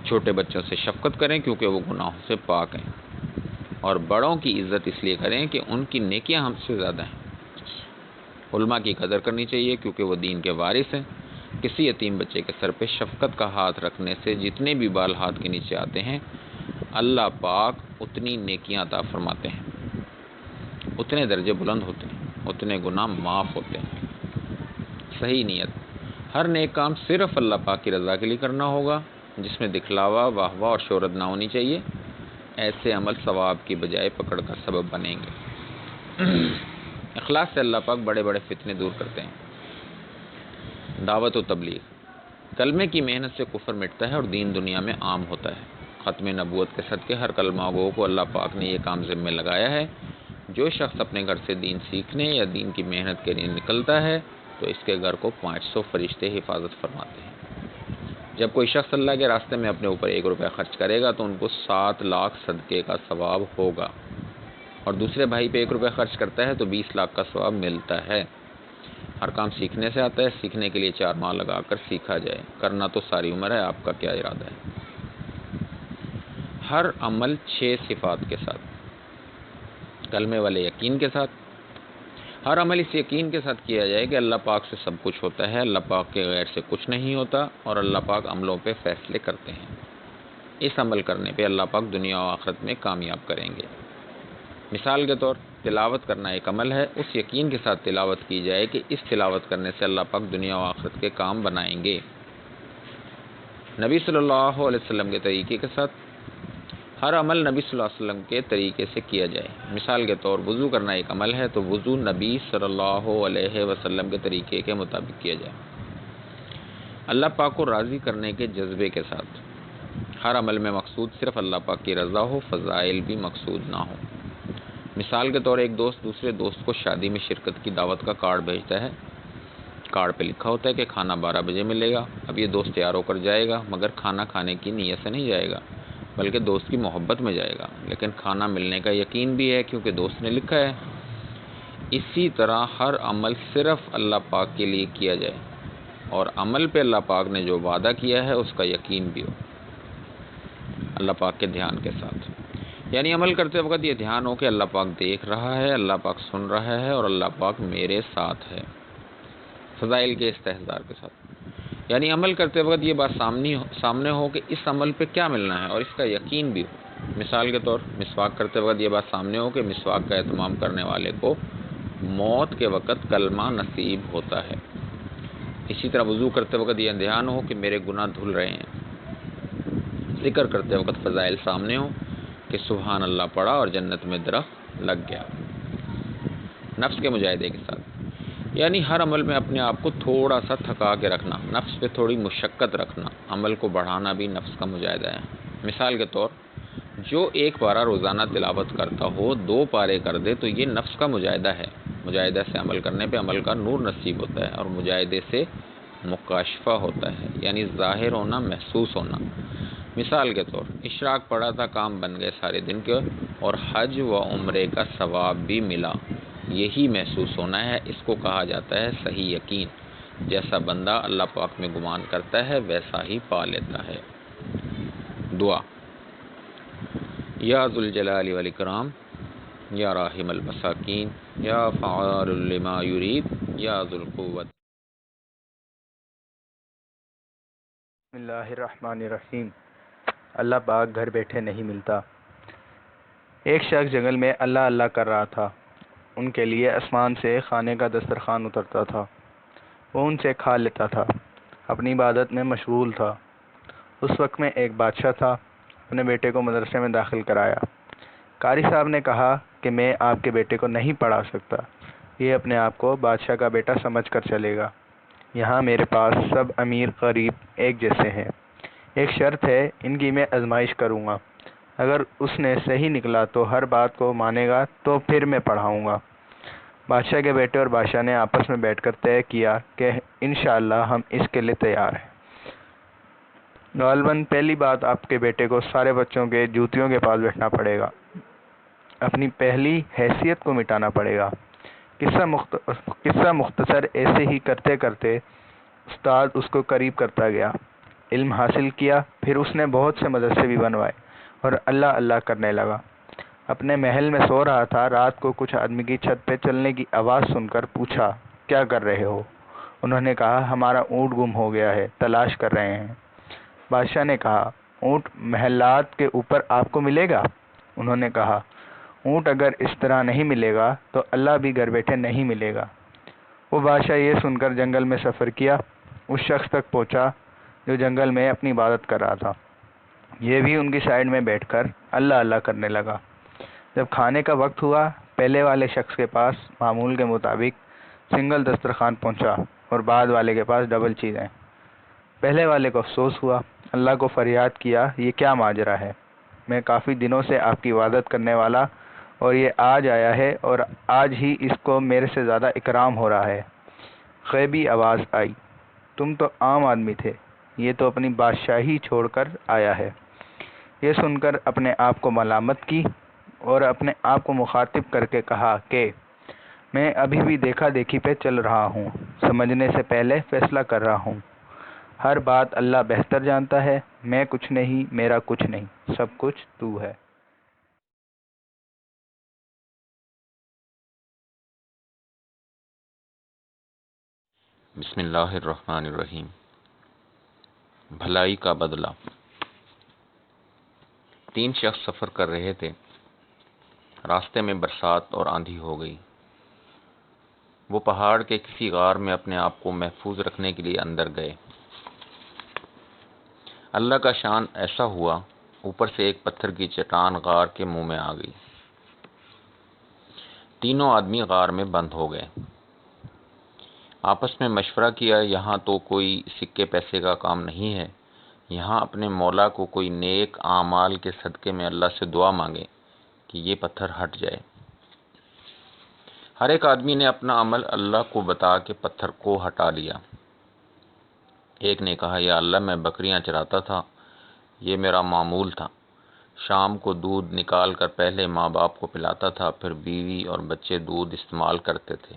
چھوٹے بچوں سے شفقت کریں کیونکہ وہ گناہوں سے پاک ہیں، اور بڑوں کی عزت اس لیے کریں کہ ان کی نیکیاں ہم سے زیادہ ہیں۔ علماء کی قدر کرنی چاہیے کیونکہ وہ دین کے وارث ہیں۔ کسی یتیم بچے کے سر پہ شفقت کا ہاتھ رکھنے سے جتنے بھی بال ہاتھ کے نیچے آتے ہیں اللہ پاک اتنی نیکیاں عطا فرماتے ہیں، اتنے درجے بلند ہوتے ہیں، اتنے گناہ معاف ہوتے ہیں۔ صحیح نیت۔ ہر نیک کام صرف اللہ پاک کی رضا کے لیے کرنا ہوگا، جس میں دکھلاوا، واہ واہ اور شہرت نہ ہونی چاہیے۔ ایسے عمل ثواب کی بجائے پکڑ کا سبب بنیں گے۔ اخلاص سے اللہ پاک بڑے بڑے فتنے دور کرتے ہیں۔ دعوت و تبلیغ۔ کلمے کی محنت سے کفر مٹتا ہے اور دین دنیا میں عام ہوتا ہے۔ ختم نبوت کے صدقے ہر کلمہ گو کو اللہ پاک نے یہ کام ذمہ لگایا ہے۔ جو شخص اپنے گھر سے دین سیکھنے یا دین کی محنت کے لیے نکلتا ہے تو اس کے گھر کو 500 فرشتے حفاظت فرماتے ہیں۔ جب کوئی شخص اللہ کے راستے میں اپنے اوپر 1 روپیہ خرچ کرے گا تو ان کو 7 لاکھ صدقے کا ثواب ہوگا، اور دوسرے بھائی پہ 1 روپیہ خرچ کرتا ہے تو 20 لاکھ کا ثواب ملتا ہے۔ ہر کام سیکھنے سے آتا ہے، سیکھنے کے لیے 4 ماہ لگا کر سیکھا جائے، کرنا تو ساری عمر ہے، آپ کا کیا ارادہ ہے؟ ہر عمل 6 صفات کے ساتھ، کلمے والے یقین کے ساتھ۔ ہر عمل اس یقین کے ساتھ کیا جائے کہ اللہ پاک سے سب کچھ ہوتا ہے، اللہ پاک کے غیر سے کچھ نہیں ہوتا، اور اللہ پاک عملوں پہ فیصلے کرتے ہیں۔ اس عمل کرنے پہ اللہ پاک دنیا و آخرت میں کامیاب کریں گے۔ مثال کے طور تلاوت کرنا ایک عمل ہے، اس یقین کے ساتھ تلاوت کی جائے کہ اس تلاوت کرنے سے اللہ پاک دنیا و آخرت کے کام بنائیں گے۔ نبی صلی اللہ علیہ وسلم کے طریقے کے ساتھ ہر عمل نبی صلی اللہ علیہ وسلم کے طریقے سے کیا جائے۔ مثال کے طور وضو کرنا ایک عمل ہے تو وضو نبی صلی اللہ علیہ وسلم کے طریقے کے مطابق کیا جائے۔ اللہ پاک کو راضی کرنے کے جذبے کے ساتھ ہر عمل میں مقصود صرف اللہ پاک کی رضا ہو، فضائل بھی مقصود نہ ہو۔ مثال کے طور ایک دوست دوسرے دوست کو شادی میں شرکت کی دعوت کا کارڈ بھیجتا ہے۔ کارڈ پہ لکھا ہوتا ہے کہ کھانا 12 بجے ملے گا۔ اب یہ دوست تیار ہو کر جائے گا، مگر کھانا کھانے کی نیت سے نہیں جائے گا بلکہ دوست کی محبت میں جائے گا، لیکن کھانا ملنے کا یقین بھی ہے کیونکہ دوست نے لکھا ہے۔ اسی طرح ہر عمل صرف اللہ پاک کے لیے کیا جائے اور عمل پہ اللہ پاک نے جو وعدہ کیا ہے اس کا یقین بھی ہو، اللہ پاک کے دھیان کے ساتھ۔ یعنی عمل کرتے وقت یہ دھیان ہو کہ اللہ پاک دیکھ رہا ہے، اللہ پاک سن رہا ہے اور اللہ پاک میرے ساتھ ہے۔ فضائل کے استحضار کے ساتھ، یعنی عمل کرتے وقت یہ بات سامنے ہو کہ اس عمل پہ کیا ملنا ہے اور اس کا یقین بھی ہو۔ مثال کے طور مسواک کرتے وقت یہ بات سامنے ہو کہ مسواک کا اہتمام کرنے والے کو موت کے وقت کلمہ نصیب ہوتا ہے۔ اسی طرح وضو کرتے وقت یہ دھیان ہو کہ میرے گناہ دھل رہے ہیں۔ ذکر کرتے وقت فضائل سامنے ہو کہ سبحان اللہ پڑھا اور جنت میں درخت لگ گیا۔ نفس کے مجاہدے کے ساتھ، یعنی ہر عمل میں اپنے آپ کو تھوڑا سا تھکا کے رکھنا، نفس پہ تھوڑی مشقت رکھنا، عمل کو بڑھانا بھی نفس کا مجاہدہ ہے۔ مثال کے طور جو 1 پارہ روزانہ تلاوت کرتا ہو 2 پارے کر دے تو یہ نفس کا مجاہدہ ہے۔ مجاہدہ سے عمل کرنے پہ عمل کا نور نصیب ہوتا ہے اور مجاہدے سے مکاشفہ ہوتا ہے، یعنی ظاہر ہونا، محسوس ہونا۔ مثال کے طور اشراق پڑھا تھا، کام بن گئے سارے دن کے اور حج و عمرے کا ثواب بھی ملا، یہی محسوس ہونا ہے۔ اس کو کہا جاتا ہے صحیح یقین۔ جیسا بندہ اللہ پاک میں گمان کرتا ہے ویسا ہی پا لیتا ہے۔ دعا۔ یا ذوالجلال والاکرام، یا راحم المساکین، یا فعال لما یرید، یا ذو القوت۔ بسم اللہ الرحمن الرحیم۔ اللہ پاک گھر بیٹھے نہیں ملتا۔ ایک شخص جنگل میں اللہ اللہ کر رہا تھا۔ ان کے لیے آسمان سے کھانے کا دسترخوان اترتا تھا، وہ ان سے کھا لیتا تھا، اپنی عبادت میں مشغول تھا۔ اس وقت میں ایک بادشاہ تھا، اپنے بیٹے کو مدرسے میں داخل کرایا۔ قاری صاحب نے کہا کہ میں آپ کے بیٹے کو نہیں پڑھا سکتا، یہ اپنے آپ کو بادشاہ کا بیٹا سمجھ کر چلے گا۔ یہاں میرے پاس سب امیر غریب ایک جیسے ہیں، ایک شرط ہے، ان کی میں آزمائش کروں گا، اگر اس نے صحیح نکلا تو ہر بات کو مانے گا تو پھر میں پڑھاؤں گا۔ بادشاہ کے بیٹے اور بادشاہ نے آپس میں بیٹھ کر طے کیا کہ انشاءاللہ ہم اس کے لیے تیار ہیں۔ غالباً پہلی بات آپ کے بیٹے کو سارے بچوں کے جوتیوں کے پاس بیٹھنا پڑے گا، اپنی پہلی حیثیت کو مٹانا پڑے گا۔ قصہ مختصر ایسے ہی کرتے کرتے استاد اس کو قریب کرتا گیا، علم حاصل کیا، پھر اس نے بہت سے مدرسے بھی بنوائے اور اللہ اللہ کرنے لگا۔ اپنے محل میں سو رہا تھا، رات کو کچھ آدمی کی چھت پہ چلنے کی آواز سن کر پوچھا، کیا کر رہے ہو؟ انہوں نے کہا، ہمارا اونٹ گم ہو گیا ہے، تلاش کر رہے ہیں۔ بادشاہ نے کہا، اونٹ محلات کے اوپر آپ کو ملے گا؟ انہوں نے کہا، اونٹ اگر اس طرح نہیں ملے گا تو اللہ بھی گھر بیٹھے نہیں ملے گا۔ وہ بادشاہ یہ سن کر جنگل میں سفر کیا، اس شخص تک پہنچا جو جنگل میں اپنی عبادت کر رہا تھا۔ یہ بھی ان کی سائیڈ میں بیٹھ کر اللہ اللہ کرنے لگا۔ جب کھانے کا وقت ہوا، پہلے والے شخص کے پاس معمول کے مطابق سنگل دسترخوان پہنچا اور بعد والے کے پاس ڈبل چیزیں۔ پہلے والے کو افسوس ہوا، اللہ کو فریاد کیا، یہ کیا ماجرا ہے؟ میں کافی دنوں سے آپ کی عبادت کرنے والا اور یہ آج آیا ہے اور آج ہی اس کو میرے سے زیادہ اکرام ہو رہا ہے۔ غیبی آواز آئی، تم تو عام آدمی تھے، یہ تو اپنی بادشاہی چھوڑ کر آیا ہے۔ یہ سن کر اپنے آپ کو ملامت کی اور اپنے آپ کو مخاطب کر کے کہا کہ میں ابھی بھی دیکھا دیکھی پہ چل رہا ہوں، سمجھنے سے پہلے فیصلہ کر رہا ہوں۔ ہر بات اللہ بہتر جانتا ہے، میں کچھ نہیں، میرا کچھ نہیں، سب کچھ تو ہے۔ بسم اللہ الرحمن الرحیم۔ بھلائی کا بدلہ۔ 3 شخص سفر کر رہے تھے، راستے میں برسات اور آندھی ہو گئی۔ وہ پہاڑ کے کسی غار میں اپنے آپ کو محفوظ رکھنے کے لیے اندر گئے۔ اللہ کا شان ایسا ہوا، اوپر سے ایک پتھر کی چٹان غار کے منہ میں آ گئی۔ تینوں آدمی غار میں بند ہو گئے۔ آپس میں مشورہ کیا، یہاں تو کوئی سکے پیسے کا کام نہیں ہے، یہاں اپنے مولا کو کوئی نیک اعمال کے صدقے میں اللہ سے دعا مانگے کہ یہ پتھر ہٹ جائے۔ ہر ایک آدمی نے اپنا عمل اللہ کو بتا کے پتھر کو ہٹا لیا۔ ایک نے کہا، یا اللہ، میں بکریاں چراتا تھا، یہ میرا معمول تھا۔ شام کو دودھ نکال کر پہلے ماں باپ کو پلاتا تھا، پھر بیوی اور بچے دودھ استعمال کرتے تھے۔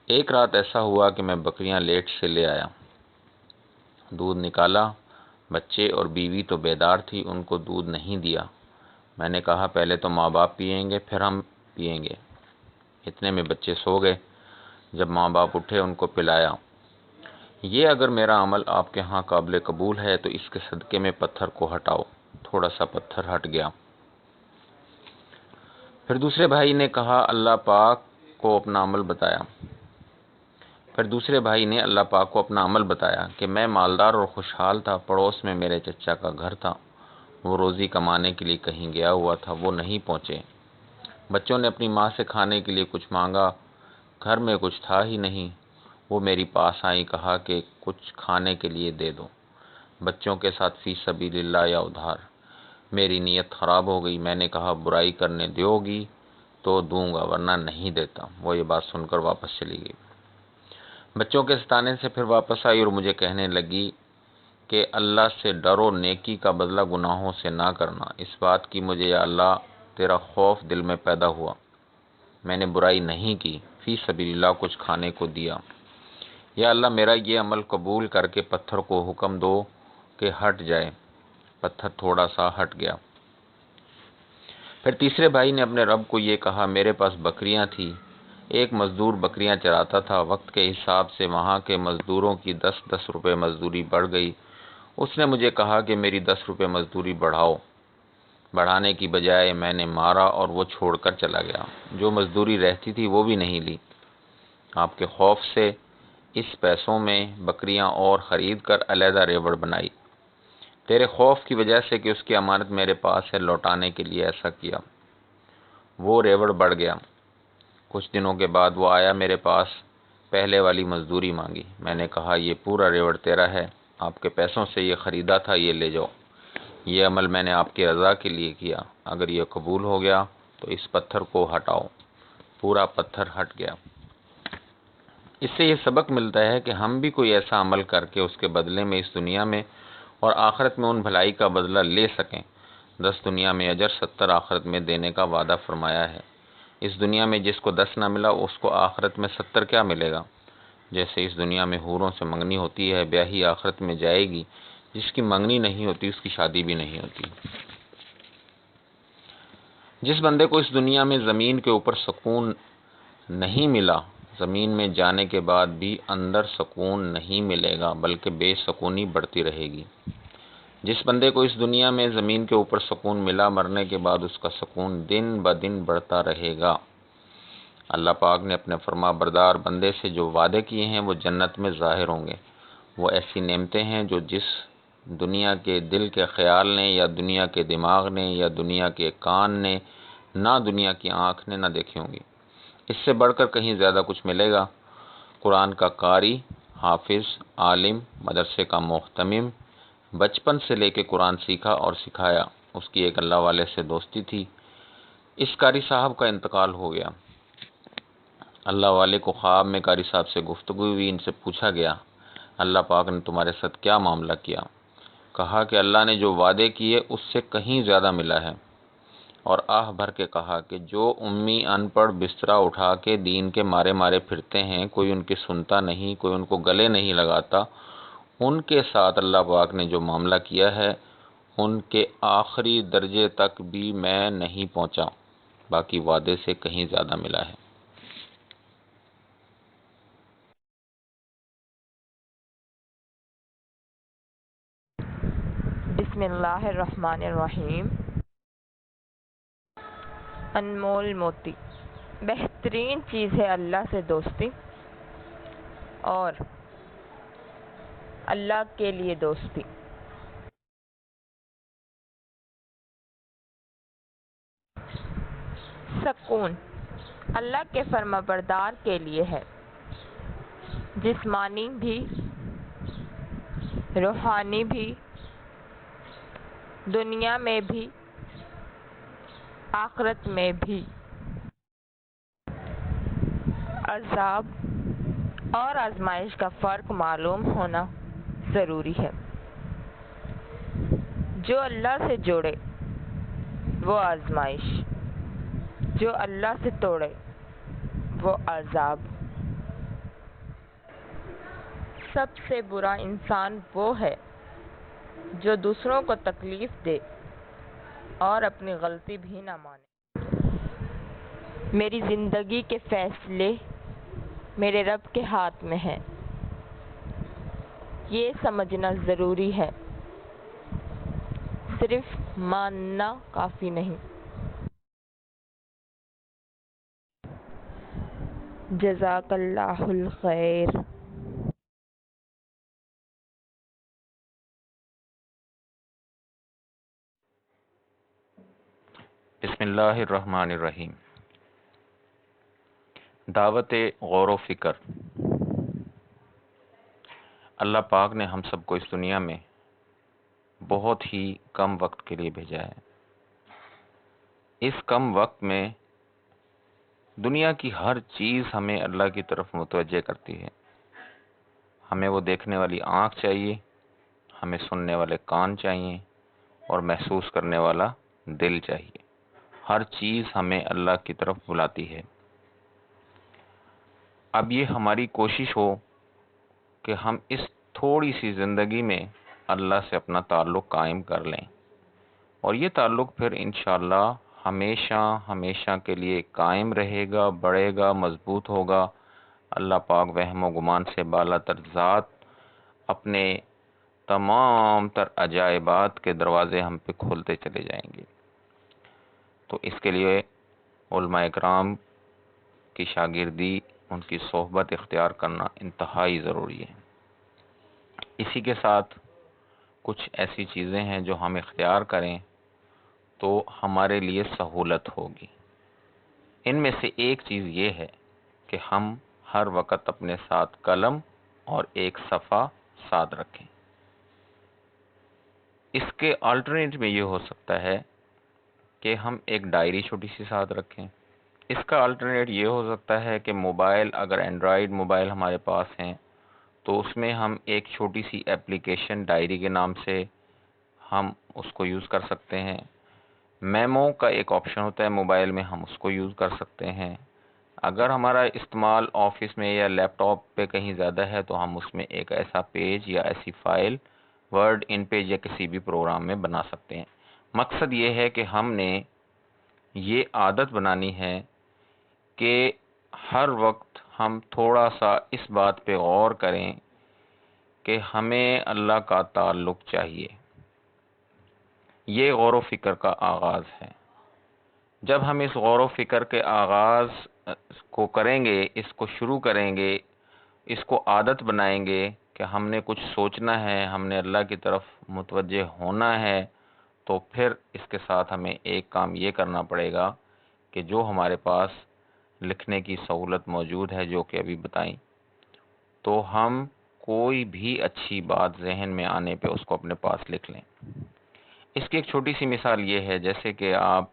ایک رات ایسا ہوا کہ میں بکریاں لیٹ سے لے آیا، دودھ نکالا، بچے اور بیوی تو بیدار تھی، ان کو دودھ نہیں دیا۔ میں نے کہا، پہلے تو ماں باپ پئیں گے، پھر ہم پئیں گے۔ اتنے میں بچے سو گئے۔ جب ماں باپ اٹھے، ان کو پلایا۔ یہ اگر میرا عمل آپ کے ہاں قابل قبول ہے تو اس کے صدقے میں پتھر کو ہٹاؤ۔ تھوڑا سا پتھر ہٹ گیا۔ پھر دوسرے بھائی نے کہا، اللہ پاک کو اپنا عمل بتایا۔ پھر دوسرے بھائی نے اللہ پاک کو اپنا عمل بتایا کہ میں مالدار اور خوشحال تھا، پڑوس میں میرے چچا کا گھر تھا، وہ روزی کمانے کے لیے کہیں گیا ہوا تھا، وہ نہیں پہنچے۔ بچوں نے اپنی ماں سے کھانے کے لیے کچھ مانگا، گھر میں کچھ تھا ہی نہیں، وہ میری پاس آئی، کہا کہ کچھ کھانے کے لیے دے دو، بچوں کے ساتھ فی سبیل اللہ یا ادھار۔ میری نیت خراب ہو گئی، میں نے کہا، برائی کرنے دیو گی تو دوں گا ورنہ نہیں دیتا۔ وہ یہ بات سن کر واپس چلی گئی۔ بچوں کے ستانے سے پھر واپس آئی اور مجھے کہنے لگی کہ اللہ سے ڈرو، نیکی کا بدلہ گناہوں سے نہ کرنا۔ اس بات کی مجھے یا اللہ تیرا خوف دل میں پیدا ہوا، میں نے برائی نہیں کی، فی سبیل اللہ کچھ کھانے کو دیا۔ یا اللہ میرا یہ عمل قبول کر کے پتھر کو حکم دو کہ ہٹ جائے۔ پتھر تھوڑا سا ہٹ گیا۔ پھر تیسرے بھائی نے اپنے رب کو یہ کہا، میرے پاس بکریاں تھی، ایک مزدور بکریاں چراتا تھا، وقت کے حساب سے وہاں کے مزدوروں کی 10 روپے مزدوری بڑھ گئی، اس نے مجھے کہا کہ میری 10 روپے مزدوری بڑھاؤ۔ بڑھانے کی بجائے میں نے مارا اور وہ چھوڑ کر چلا گیا۔ جو مزدوری رہتی تھی وہ بھی نہیں لی۔ آپ کے خوف سے اس پیسوں میں بکریاں اور خرید کر علیحدہ ریوڑ بنائی۔ تیرے خوف کی وجہ سے کہ اس کی امانت میرے پاس ہے، لوٹانے کے لیے ایسا کیا۔ وہ ریوڑ بڑھ گیا۔ کچھ دنوں کے بعد وہ آیا، میرے پاس پہلے والی مزدوری مانگی۔ میں نے کہا یہ پورا ریوڑ تیرا ہے، آپ کے پیسوں سے یہ خریدا تھا، یہ لے جاؤ۔ یہ عمل میں نے آپ کی رضا کے لیے کیا، اگر یہ قبول ہو گیا تو اس پتھر کو ہٹاؤ۔ پورا پتھر ہٹ گیا۔ اس سے یہ سبق ملتا ہے کہ ہم بھی کوئی ایسا عمل کر کے اس کے بدلے میں اس دنیا میں اور آخرت میں ان بھلائی کا بدلہ لے سکیں۔ 10 دنیا میں اجر، 70 آخرت میں دینے کا وعدہ فرمایا ہے۔ اس دنیا میں جس کو 10 نہ ملا اس کو آخرت میں 70 کیا ملے گا؟ جیسے اس دنیا میں حوروں سے منگنی ہوتی ہے، بیاہی آخرت میں جائے گی، جس کی منگنی نہیں ہوتی اس کی شادی بھی نہیں ہوتی۔ جس بندے کو اس دنیا میں زمین کے اوپر سکون نہیں ملا، زمین میں جانے کے بعد بھی اندر سکون نہیں ملے گا، بلکہ بے سکونی بڑھتی رہے گی۔ جس بندے کو اس دنیا میں زمین کے اوپر سکون ملا، مرنے کے بعد اس کا سکون دن بدن بڑھتا رہے گا۔ اللہ پاک نے اپنے فرما بردار بندے سے جو وعدے کیے ہیں وہ جنت میں ظاہر ہوں گے۔ وہ ایسی نعمتیں ہیں جو جس دنیا کے دل کے خیال نے یا دنیا کے دماغ نے یا دنیا کے کان نے نہ دنیا کی آنکھ نے نہ دیکھی ہوں گی۔ اس سے بڑھ کر کہیں زیادہ کچھ ملے گا۔ قرآن کا قاری، حافظ، عالم، مدرسے کا محتمم، بچپن سے لے کے قرآن سیکھا اور سکھایا، اس کی ایک اللہ والے سے دوستی تھی۔ اس قاری صاحب کا انتقال ہو گیا۔ اللہ والے کو خواب میں قاری صاحب سے گفتگو ہوئی، ان سے پوچھا گیا اللہ پاک نے تمہارے ساتھ کیا معاملہ کیا؟ کہا کہ اللہ نے جو وعدے کیے اس سے کہیں زیادہ ملا ہے، اور آہ بھر کے کہا کہ جو امی ان پڑھ بسترا اٹھا کے دین کے مارے مارے پھرتے ہیں، کوئی ان کی سنتا نہیں، کوئی ان کو گلے نہیں لگاتا، ان کے ساتھ اللہ پاک نے جو معاملہ کیا ہے ان کے آخری درجے تک بھی میں نہیں پہنچا، باقی وعدے سے کہیں زیادہ ملا ہے۔ بسم اللہ الرحمن الرحیم۔ انمول موتی، بہترین چیز ہے اللہ سے دوستی اور اللہ کے لیے دوستی۔ سکون اللہ کے فرما بردار کے لیے ہے، جسمانی بھی، روحانی بھی، دنیا میں بھی، آخرت میں بھی۔ عذاب اور آزمائش کا فرق معلوم ہونا ضروری ہے۔ جو اللہ سے جوڑے وہ آزمائش، جو اللہ سے توڑے وہ عذاب۔ سب سے برا انسان وہ ہے جو دوسروں کو تکلیف دے اور اپنی غلطی بھی نہ مانے۔ میری زندگی کے فیصلے میرے رب کے ہاتھ میں ہیں، یہ سمجھنا ضروری ہے، صرف ماننا کافی نہیں۔ جزاک اللہ الخیر۔ بسم اللہ الرحمن الرحیم۔ دعوت غور و فکر۔ اللہ پاک نے ہم سب کو اس دنیا میں بہت ہی کم وقت کے لیے بھیجا ہے۔ اس کم وقت میں دنیا کی ہر چیز ہمیں اللہ کی طرف متوجہ کرتی ہے۔ ہمیں وہ دیکھنے والی آنکھ چاہیے، ہمیں سننے والے کان چاہیے اور محسوس کرنے والا دل چاہیے۔ ہر چیز ہمیں اللہ کی طرف بلاتی ہے۔ اب یہ ہماری کوشش ہو کہ ہم اس تھوڑی سی زندگی میں اللہ سے اپنا تعلق قائم کر لیں، اور یہ تعلق پھر انشاءاللہ ہمیشہ ہمیشہ کے لیے قائم رہے گا، بڑھے گا، مضبوط ہوگا۔ اللہ پاک وہم و گمان سے بالا تر ذات اپنے تمام تر عجائبات کے دروازے ہم پہ کھولتے چلے جائیں گے۔ تو اس کے لیے علماء اکرام کی شاگردی، ان کی صحبت اختیار کرنا انتہائی ضروری ہے۔ اسی کے ساتھ کچھ ایسی چیزیں ہیں جو ہم اختیار کریں تو ہمارے لیے سہولت ہوگی۔ ان میں سے ایک چیز یہ ہے کہ ہم ہر وقت اپنے ساتھ قلم اور ایک صفحہ ساتھ رکھیں۔ اس کے آلٹرنیٹ میں یہ ہو سکتا ہے کہ ہم ایک ڈائری چھوٹی سی ساتھ رکھیں۔ اس کا آلٹرنیٹ یہ ہو سکتا ہے کہ موبائل، اگر اینڈرائیڈ موبائل ہمارے پاس ہیں تو اس میں ہم ایک چھوٹی سی ایپلیکیشن ڈائری کے نام سے ہم اس کو یوز کر سکتے ہیں۔ میمو کا ایک آپشن ہوتا ہے موبائل میں، ہم اس کو یوز کر سکتے ہیں۔ اگر ہمارا استعمال آفس میں یا لیپ ٹاپ پہ کہیں زیادہ ہے تو ہم اس میں ایک ایسا پیج یا ایسی فائل ورڈ ان پیج یا کسی بھی پروگرام میں بنا سکتے ہیں۔ مقصد یہ ہے کہ ہم نے یہ عادت بنانی ہے کہ ہر وقت ہم تھوڑا سا اس بات پہ غور کریں کہ ہمیں اللہ کا تعلق چاہیے۔ یہ غور و فکر کا آغاز ہے۔ جب ہم اس غور و فکر کے آغاز کو کریں گے، اس کو شروع کریں گے، اس کو عادت بنائیں گے کہ ہم نے کچھ سوچنا ہے، ہم نے اللہ کی طرف متوجہ ہونا ہے، تو پھر اس کے ساتھ ہمیں ایک کام یہ کرنا پڑے گا کہ جو ہمارے پاس لکھنے کی سہولت موجود ہے، جو کہ ابھی بتائیں، تو ہم کوئی بھی اچھی بات ذہن میں آنے پہ اس کو اپنے پاس لکھ لیں۔ اس کی ایک چھوٹی سی مثال یہ ہے، جیسے کہ آپ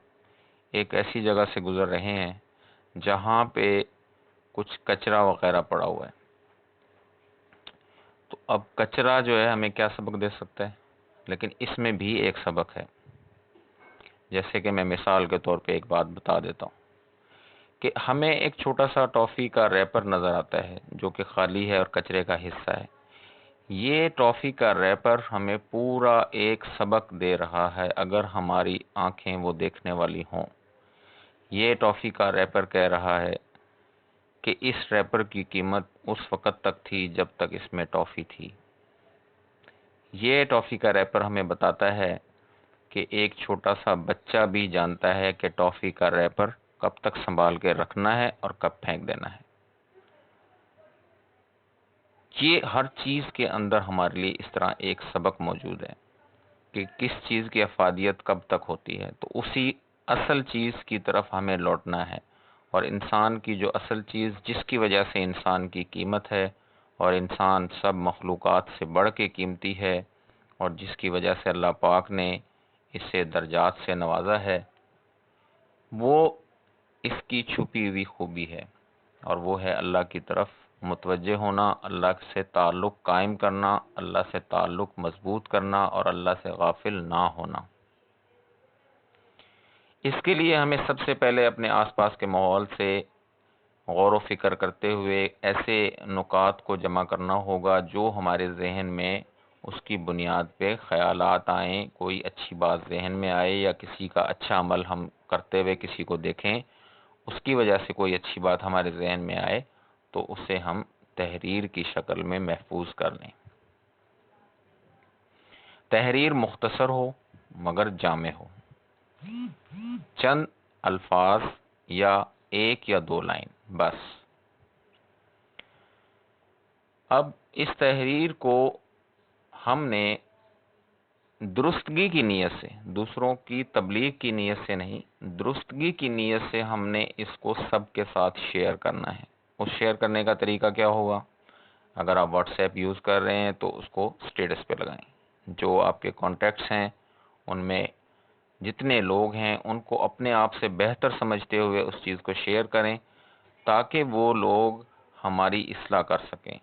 ایک ایسی جگہ سے گزر رہے ہیں جہاں پہ کچھ کچرا وغیرہ پڑا ہوا ہے، تو اب کچرا جو ہے ہمیں کیا سبق دے سکتا ہے، لیکن اس میں بھی ایک سبق ہے۔ جیسے کہ میں مثال کے طور پہ ایک بات بتا دیتا ہوں کہ ہمیں ایک چھوٹا سا ٹافی کا ریپر نظر آتا ہے جو کہ خالی ہے اور کچرے کا حصہ ہے۔ یہ ٹافی کا ریپر ہمیں پورا ایک سبق دے رہا ہے اگر ہماری آنکھیں وہ دیکھنے والی ہوں۔ یہ ٹافی کا ریپر کہہ رہا ہے کہ اس ریپر کی قیمت اس وقت تک تھی جب تک اس میں ٹافی تھی۔ یہ ٹافی کا ریپر ہمیں بتاتا ہے کہ ایک چھوٹا سا بچہ بھی جانتا ہے کہ ٹافی کا ریپر کب تک سنبھال کے رکھنا ہے اور کب پھینک دینا ہے۔ یہ ہر چیز کے اندر ہمارے لیے اس طرح ایک سبق موجود ہے کہ کس چیز کی افادیت کب تک ہوتی ہے، تو اسی اصل چیز کی طرف ہمیں لوٹنا ہے۔ اور انسان کی جو اصل چیز جس کی وجہ سے انسان کی قیمت ہے اور انسان سب مخلوقات سے بڑھ کے قیمتی ہے اور جس کی وجہ سے اللہ پاک نے اسے درجات سے نوازا ہے، وہ اس کی چھپی ہوئی خوبی ہے، اور وہ ہے اللہ کی طرف متوجہ ہونا، اللہ سے تعلق قائم کرنا، اللہ سے تعلق مضبوط کرنا اور اللہ سے غافل نہ ہونا۔ اس کے لیے ہمیں سب سے پہلے اپنے آس پاس کے ماحول سے غور و فکر کرتے ہوئے ایسے نکات کو جمع کرنا ہوگا جو ہمارے ذہن میں اس کی بنیاد پہ خیالات آئیں، کوئی اچھی بات ذہن میں آئے یا کسی کا اچھا عمل ہم کرتے ہوئے کسی کو دیکھیں، اس کی وجہ سے کوئی اچھی بات ہمارے ذہن میں آئے تو اسے ہم تحریر کی شکل میں محفوظ کر لیں۔ تحریر مختصر ہو مگر جامع ہو، چند الفاظ یا ایک یا دو لائن بس۔ اب اس تحریر کو ہم نے درستگی کی نیت سے، دوسروں کی تبلیغ کی نیت سے نہیں، درستگی کی نیت سے ہم نے اس کو سب کے ساتھ شیئر کرنا ہے۔ اس شیئر کرنے کا طریقہ کیا ہوگا؟ اگر آپ واٹس ایپ یوز کر رہے ہیں تو اس کو سٹیٹس پہ لگائیں، جو آپ کے کانٹیکٹس ہیں ان میں جتنے لوگ ہیں ان کو اپنے آپ سے بہتر سمجھتے ہوئے اس چیز کو شیئر کریں تاکہ وہ لوگ ہماری اصلاح کر سکیں۔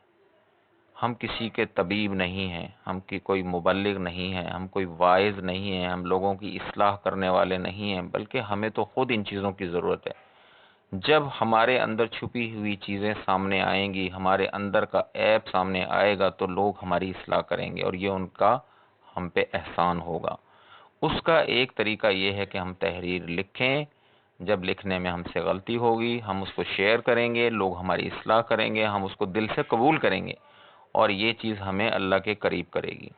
ہم کسی کے طبیب نہیں ہیں، ہم کی کوئی مبلغ نہیں ہیں، ہم کوئی واعظ نہیں ہیں، ہم لوگوں کی اصلاح کرنے والے نہیں ہیں، بلکہ ہمیں تو خود ان چیزوں کی ضرورت ہے۔ جب ہمارے اندر چھپی ہوئی چیزیں سامنے آئیں گی، ہمارے اندر کا عیب سامنے آئے گا تو لوگ ہماری اصلاح کریں گے اور یہ ان کا ہم پہ احسان ہوگا۔ اس کا ایک طریقہ یہ ہے کہ ہم تحریر لکھیں، جب لکھنے میں ہم سے غلطی ہوگی ہم اس کو شیئر کریں گے، لوگ ہماری اصلاح کریں گے، ہم اس کو دل سے قبول کریں گے اور یہ چیز ہمیں اللہ کے قریب کرے گی۔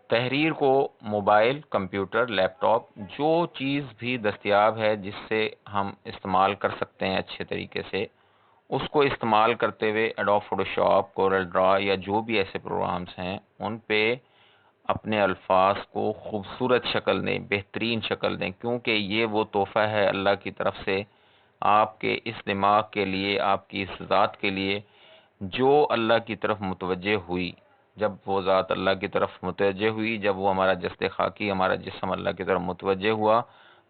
تحریر کو موبائل، کمپیوٹر، لیپ ٹاپ، جو چیز بھی دستیاب ہے جس سے ہم استعمال کر سکتے ہیں اچھے طریقے سے، اس کو استعمال کرتے ہوئے ایڈوب فوٹو شاپ، کورل ڈرا یا جو بھی ایسے پروگرامز ہیں ان پہ اپنے الفاظ کو خوبصورت شکل دیں، بہترین شکل دیں، کیونکہ یہ وہ تحفہ ہے اللہ کی طرف سے آپ کے اس دماغ کے لیے، آپ کی اس ذات کے لیے جو اللہ کی طرف متوجہ ہوئی۔ جب وہ ذات اللہ کی طرف متوجہ ہوئی، جب وہ ہمارا جسد خاکی، ہمارا جسم اللہ کی طرف متوجہ ہوا،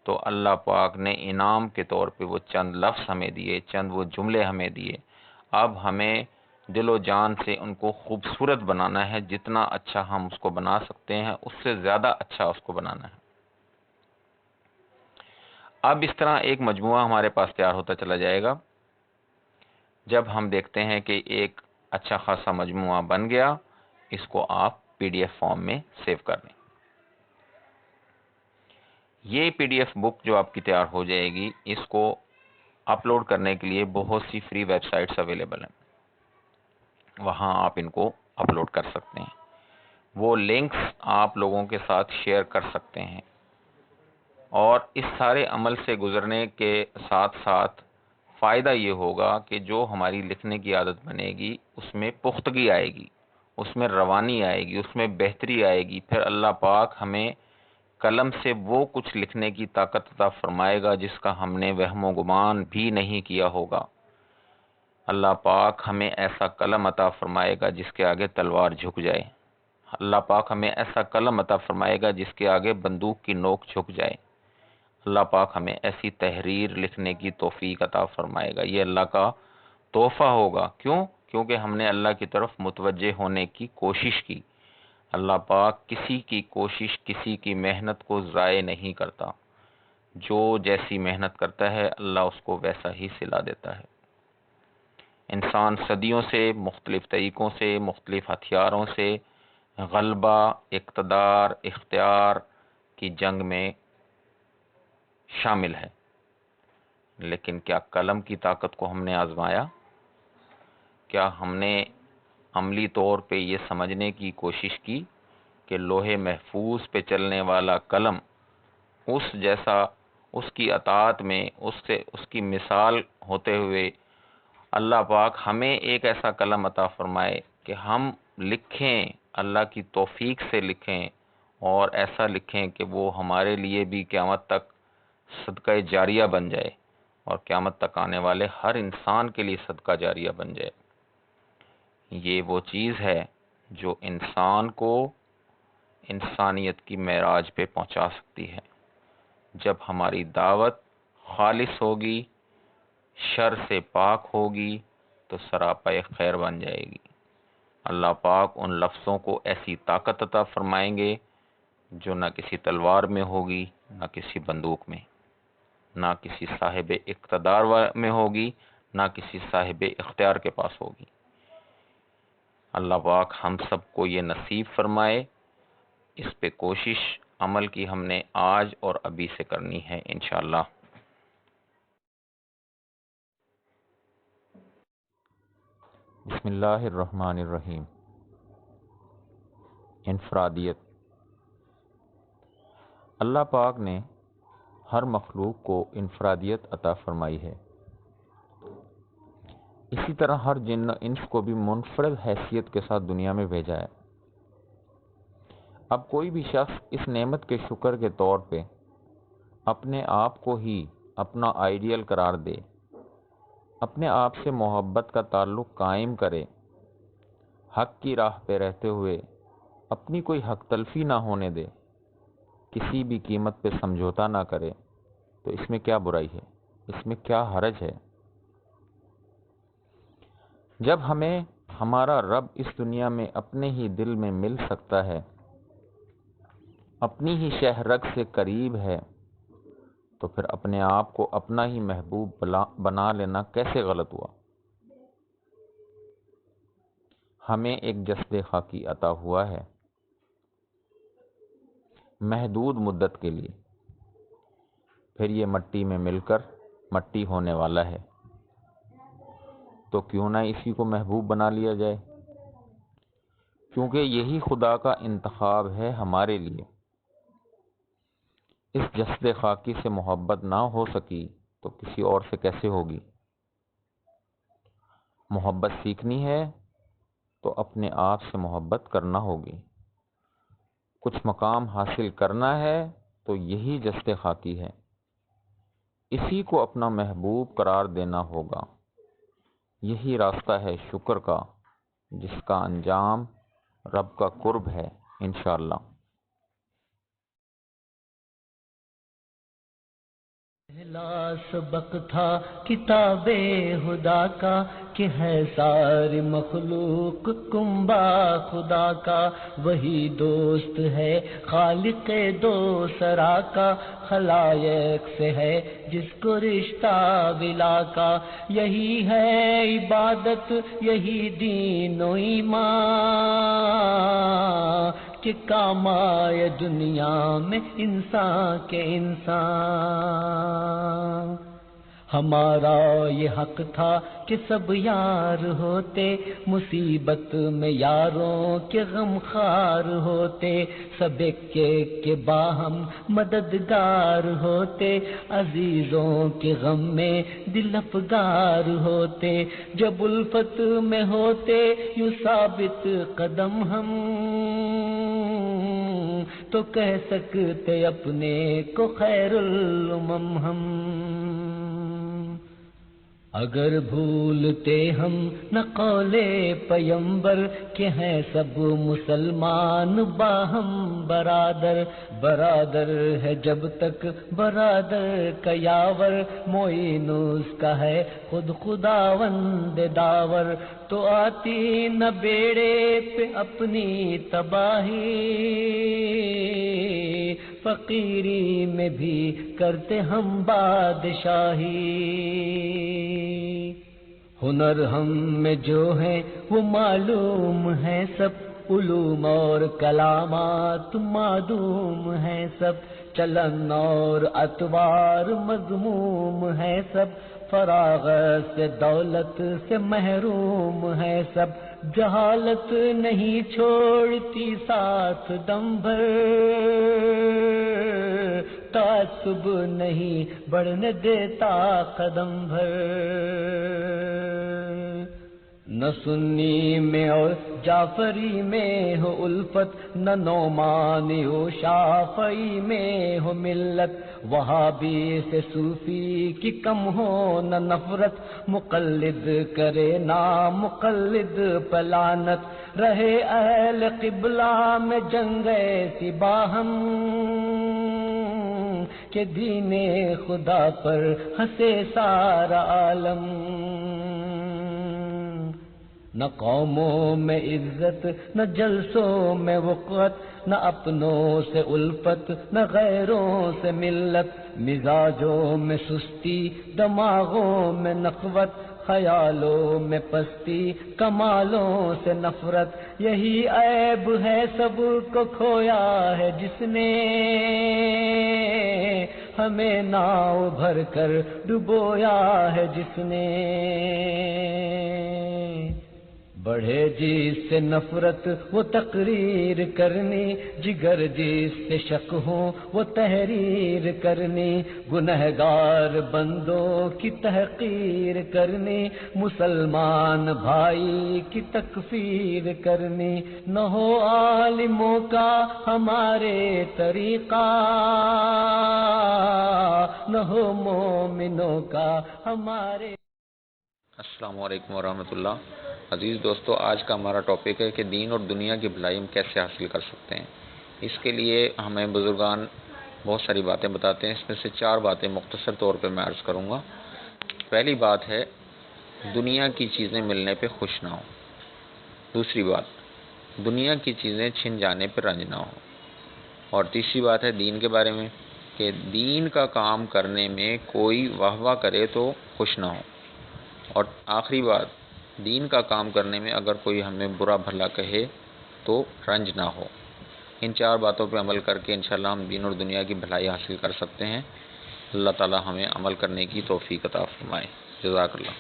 تو اللہ پاک نے انعام کے طور پہ وہ چند لفظ ہمیں دیے، چند وہ جملے ہمیں دیے۔ اب ہمیں دل و جان سے ان کو خوبصورت بنانا ہے، جتنا اچھا ہم اس کو بنا سکتے ہیں اس سے زیادہ اچھا اس کو بنانا ہے۔ اب اس طرح ایک مجموعہ ہمارے پاس تیار ہوتا چلا جائے گا۔ جب ہم دیکھتے ہیں کہ ایک اچھا خاصا مجموعہ بن گیا، اس کو آپ پی ڈی ایف فارم میں سیو کر لیں۔ یہ پی ڈی ایف بک جو آپ کی تیار ہو جائے گی، اس کو اپلوڈ کرنے کے لیے بہت سی فری ویب سائٹس اویلیبل ہیں، وہاں آپ ان کو اپلوڈ کر سکتے ہیں۔ وہ لنکس آپ لوگوں کے ساتھ شیئر کر سکتے ہیں، اور اس سارے عمل سے گزرنے کے ساتھ ساتھ فائدہ یہ ہوگا کہ جو ہماری لکھنے کی عادت بنے گی اس میں پختگی آئے گی، اس میں روانی آئے گی، اس میں بہتری آئے گی۔ پھر اللہ پاک ہمیں قلم سے وہ کچھ لکھنے کی طاقت عطا فرمائے گا جس کا ہم نے وہم و گمان بھی نہیں کیا ہوگا۔ اللہ پاک ہمیں ایسا قلم عطا فرمائے گا جس کے آگے تلوار جھک جائے۔ اللہ پاک ہمیں ایسا قلم عطا فرمائے گا جس کے آگے بندوق کی نوک جھک جائے۔ اللہ پاک ہمیں ایسی تحریر لکھنے کی توفیق عطا فرمائے گا۔ یہ اللہ کا تحفہ ہوگا۔ کیوں؟ کیونکہ ہم نے اللہ کی طرف متوجہ ہونے کی کوشش کی۔ اللہ پاک کسی کی کوشش، کسی کی محنت کو ضائع نہیں کرتا۔ جو جیسی محنت کرتا ہے اللہ اس کو ویسا ہی صلہ دیتا ہے۔ انسان صدیوں سے مختلف طریقوں سے، مختلف ہتھیاروں سے غلبہ، اقتدار، اختیار کی جنگ میں شامل ہے، لیکن کیا قلم کی طاقت کو ہم نے آزمایا؟ کیا ہم نے عملی طور پہ یہ سمجھنے کی کوشش کی کہ لوہے محفوظ پہ چلنے والا قلم اس جیسا، اس کی اطاعت میں، اس کی مثال ہوتے ہوئے اللہ پاک ہمیں ایک ایسا قلم عطا فرمائے کہ ہم لکھیں، اللہ کی توفیق سے لکھیں، اور ایسا لکھیں کہ وہ ہمارے لیے بھی قیامت تک صدقہ جاریہ بن جائے، اور قیامت تک آنے والے ہر انسان کے لیے صدقہ جاریہ بن جائے۔ یہ وہ چیز ہے جو انسان کو انسانیت کی معراج پہ پہنچا سکتی ہے۔ جب ہماری دعوت خالص ہوگی، شر سے پاک ہوگی، تو سراپا خیر بن جائے گی۔ اللہ پاک ان لفظوں کو ایسی طاقت عطا فرمائیں گے جو نہ کسی تلوار میں ہوگی، نہ کسی بندوق میں، نہ کسی صاحب اقتدار میں ہوگی، نہ کسی صاحب اختیار کے پاس ہوگی۔ اللہ پاک ہم سب کو یہ نصیب فرمائے۔ اس پہ کوشش عمل کی ہم نے آج اور ابھی سے کرنی ہے انشاءاللہ۔ بسم اللہ الرحمن الرحیم۔ انفرادیت۔ اللہ پاک نے ہر مخلوق کو انفرادیت عطا فرمائی ہے، اسی طرح ہر جن و انس کو بھی منفرد حیثیت کے ساتھ دنیا میں بھیجا ہے۔ اب کوئی بھی شخص اس نعمت کے شکر کے طور پہ اپنے آپ کو ہی اپنا آئیڈیل قرار دے، اپنے آپ سے محبت کا تعلق قائم کرے، حق کی راہ پہ رہتے ہوئے اپنی کوئی حق تلفی نہ ہونے دے، کسی بھی قیمت پہ سمجھوتا نہ کرے، تو اس میں کیا برائی ہے؟ اس میں کیا حرج ہے؟ جب ہمیں ہمارا رب اس دنیا میں اپنے ہی دل میں مل سکتا ہے، اپنی ہی شہ رگ سے قریب ہے، تو پھر اپنے آپ کو اپنا ہی محبوب بنا لینا کیسے غلط ہوا؟ ہمیں ایک جسد خاکی عطا ہوا ہے محدود مدت کے لیے، پھر یہ مٹی میں مل کر مٹی ہونے والا ہے، تو کیوں نہ اسی کو محبوب بنا لیا جائے؟ کیونکہ یہی خدا کا انتخاب ہے ہمارے لیے۔ اس جسد خاکی سے محبت نہ ہو سکی تو کسی اور سے کیسے ہوگی؟ محبت سیکھنی ہے تو اپنے آپ سے محبت کرنا ہوگی۔ کچھ مقام حاصل کرنا ہے تو یہی جسد خاکی ہے، اسی کو اپنا محبوب قرار دینا ہوگا۔ یہی راستہ ہے شکر کا، جس کا انجام رب کا قرب ہے انشاءاللہ۔ پہلا سبق تھا کتاب خدا کا کہ ہے ساری مخلوق کنبہ خدا کا، وہی دوست ہے خالق دو سرا کا، خلائق سے ہے جس کو رشتہ ولا کا، یہی ہے عبادت یہی دین و ایمان، کہ کام آئے دنیا میں انسان کے انسان۔ ہمارا یہ حق تھا کہ سب یار ہوتے، مصیبت میں یاروں کے غم خوار ہوتے، سب ایک کے باہم مددگار ہوتے، عزیزوں کے غم میں دل افگار ہوتے، جب الفت میں ہوتے یوں ثابت قدم ہم، تو کہہ سکتے اپنے کو خیر الامم ہم۔ اگر بھولتے ہم نہ قول پیمبر کہ ہیں سب مسلمان باہم برادر، برادر ہے جب تک برادر کا یاور، معین اس کا ہے خود خداوند داور، تو آتی نہ بیڑے پہ اپنی تباہی، فقیری میں بھی کرتے ہم بادشاہی، ہنر ہم میں جو ہیں وہ معلوم ہے سب، علوم اور کلامات معدوم ہے سب، چلن اور اطوار مذموم ہے سب، فراغت سے دولت سے محروم ہے سب، جہالت نہیں چھوڑتی ساتھ دم بھر، تعصب نہیں بڑھنے دیتا قدم بھر، نہ سنی میں اور جعفری میں ہو الفت، نہ نعمانی و شافعی میں ہو ملت، وہابی سے صوفی کی کم ہو نہ نفرت، مقلد کرے نا مقلد پلانت، رہے اہل قبلہ میں جنگ ایسی باہم، کہ دین خدا پر ہنسے سارا عالم، نہ قوموں میں عزت نہ جلسوں میں وقت، نہ اپنوں سے الفت نہ غیروں سے ملت، مزاجوں میں سستی دماغوں میں نخوت، خیالوں میں پستی کمالوں سے نفرت، یہی عیب ہے سب کو کھویا ہے جس نے، ہمیں ناؤ بھر کر ڈبویا ہے جس نے، بڑھے جس سے نفرت وہ تقریر کرنی، جگر جس سے شک ہو وہ تحریر کرنی، گنہگار بندوں کی تحقیر کرنی، مسلمان بھائی کی تکفیر کرنی، نہ ہو عالموں کا ہمارے طریقہ، نہ ہو مومنوں کا ہمارے۔ السلام علیکم ورحمۃ اللہ۔ عزیز دوستو، آج کا ہمارا ٹاپک ہے کہ دین اور دنیا کی بھلائی ہم کیسے حاصل کر سکتے ہیں۔ اس کے لیے ہمیں بزرگان بہت ساری باتیں بتاتے ہیں، اس میں سے 4 باتیں مختصر طور پہ میں عرض کروں گا۔ پہلی بات ہے دنیا کی چیزیں ملنے پہ خوش نہ ہو۔ دوسری بات، دنیا کی چیزیں چھن جانے پہ رنج نہ ہو۔ اور تیسری بات ہے دین کے بارے میں کہ دین کا کام کرنے میں کوئی واہ واہ کرے تو خوش نہ ہو۔ اور آخری بات، دین کا کام کرنے میں اگر کوئی ہمیں برا بھلا کہے تو رنج نہ ہو۔ ان 4 باتوں پہ عمل کر کے انشاءاللہ ہم دین اور دنیا کی بھلائی حاصل کر سکتے ہیں۔ اللہ تعالی ہمیں عمل کرنے کی توفیق عطا فرمائے۔ جزاک اللہ۔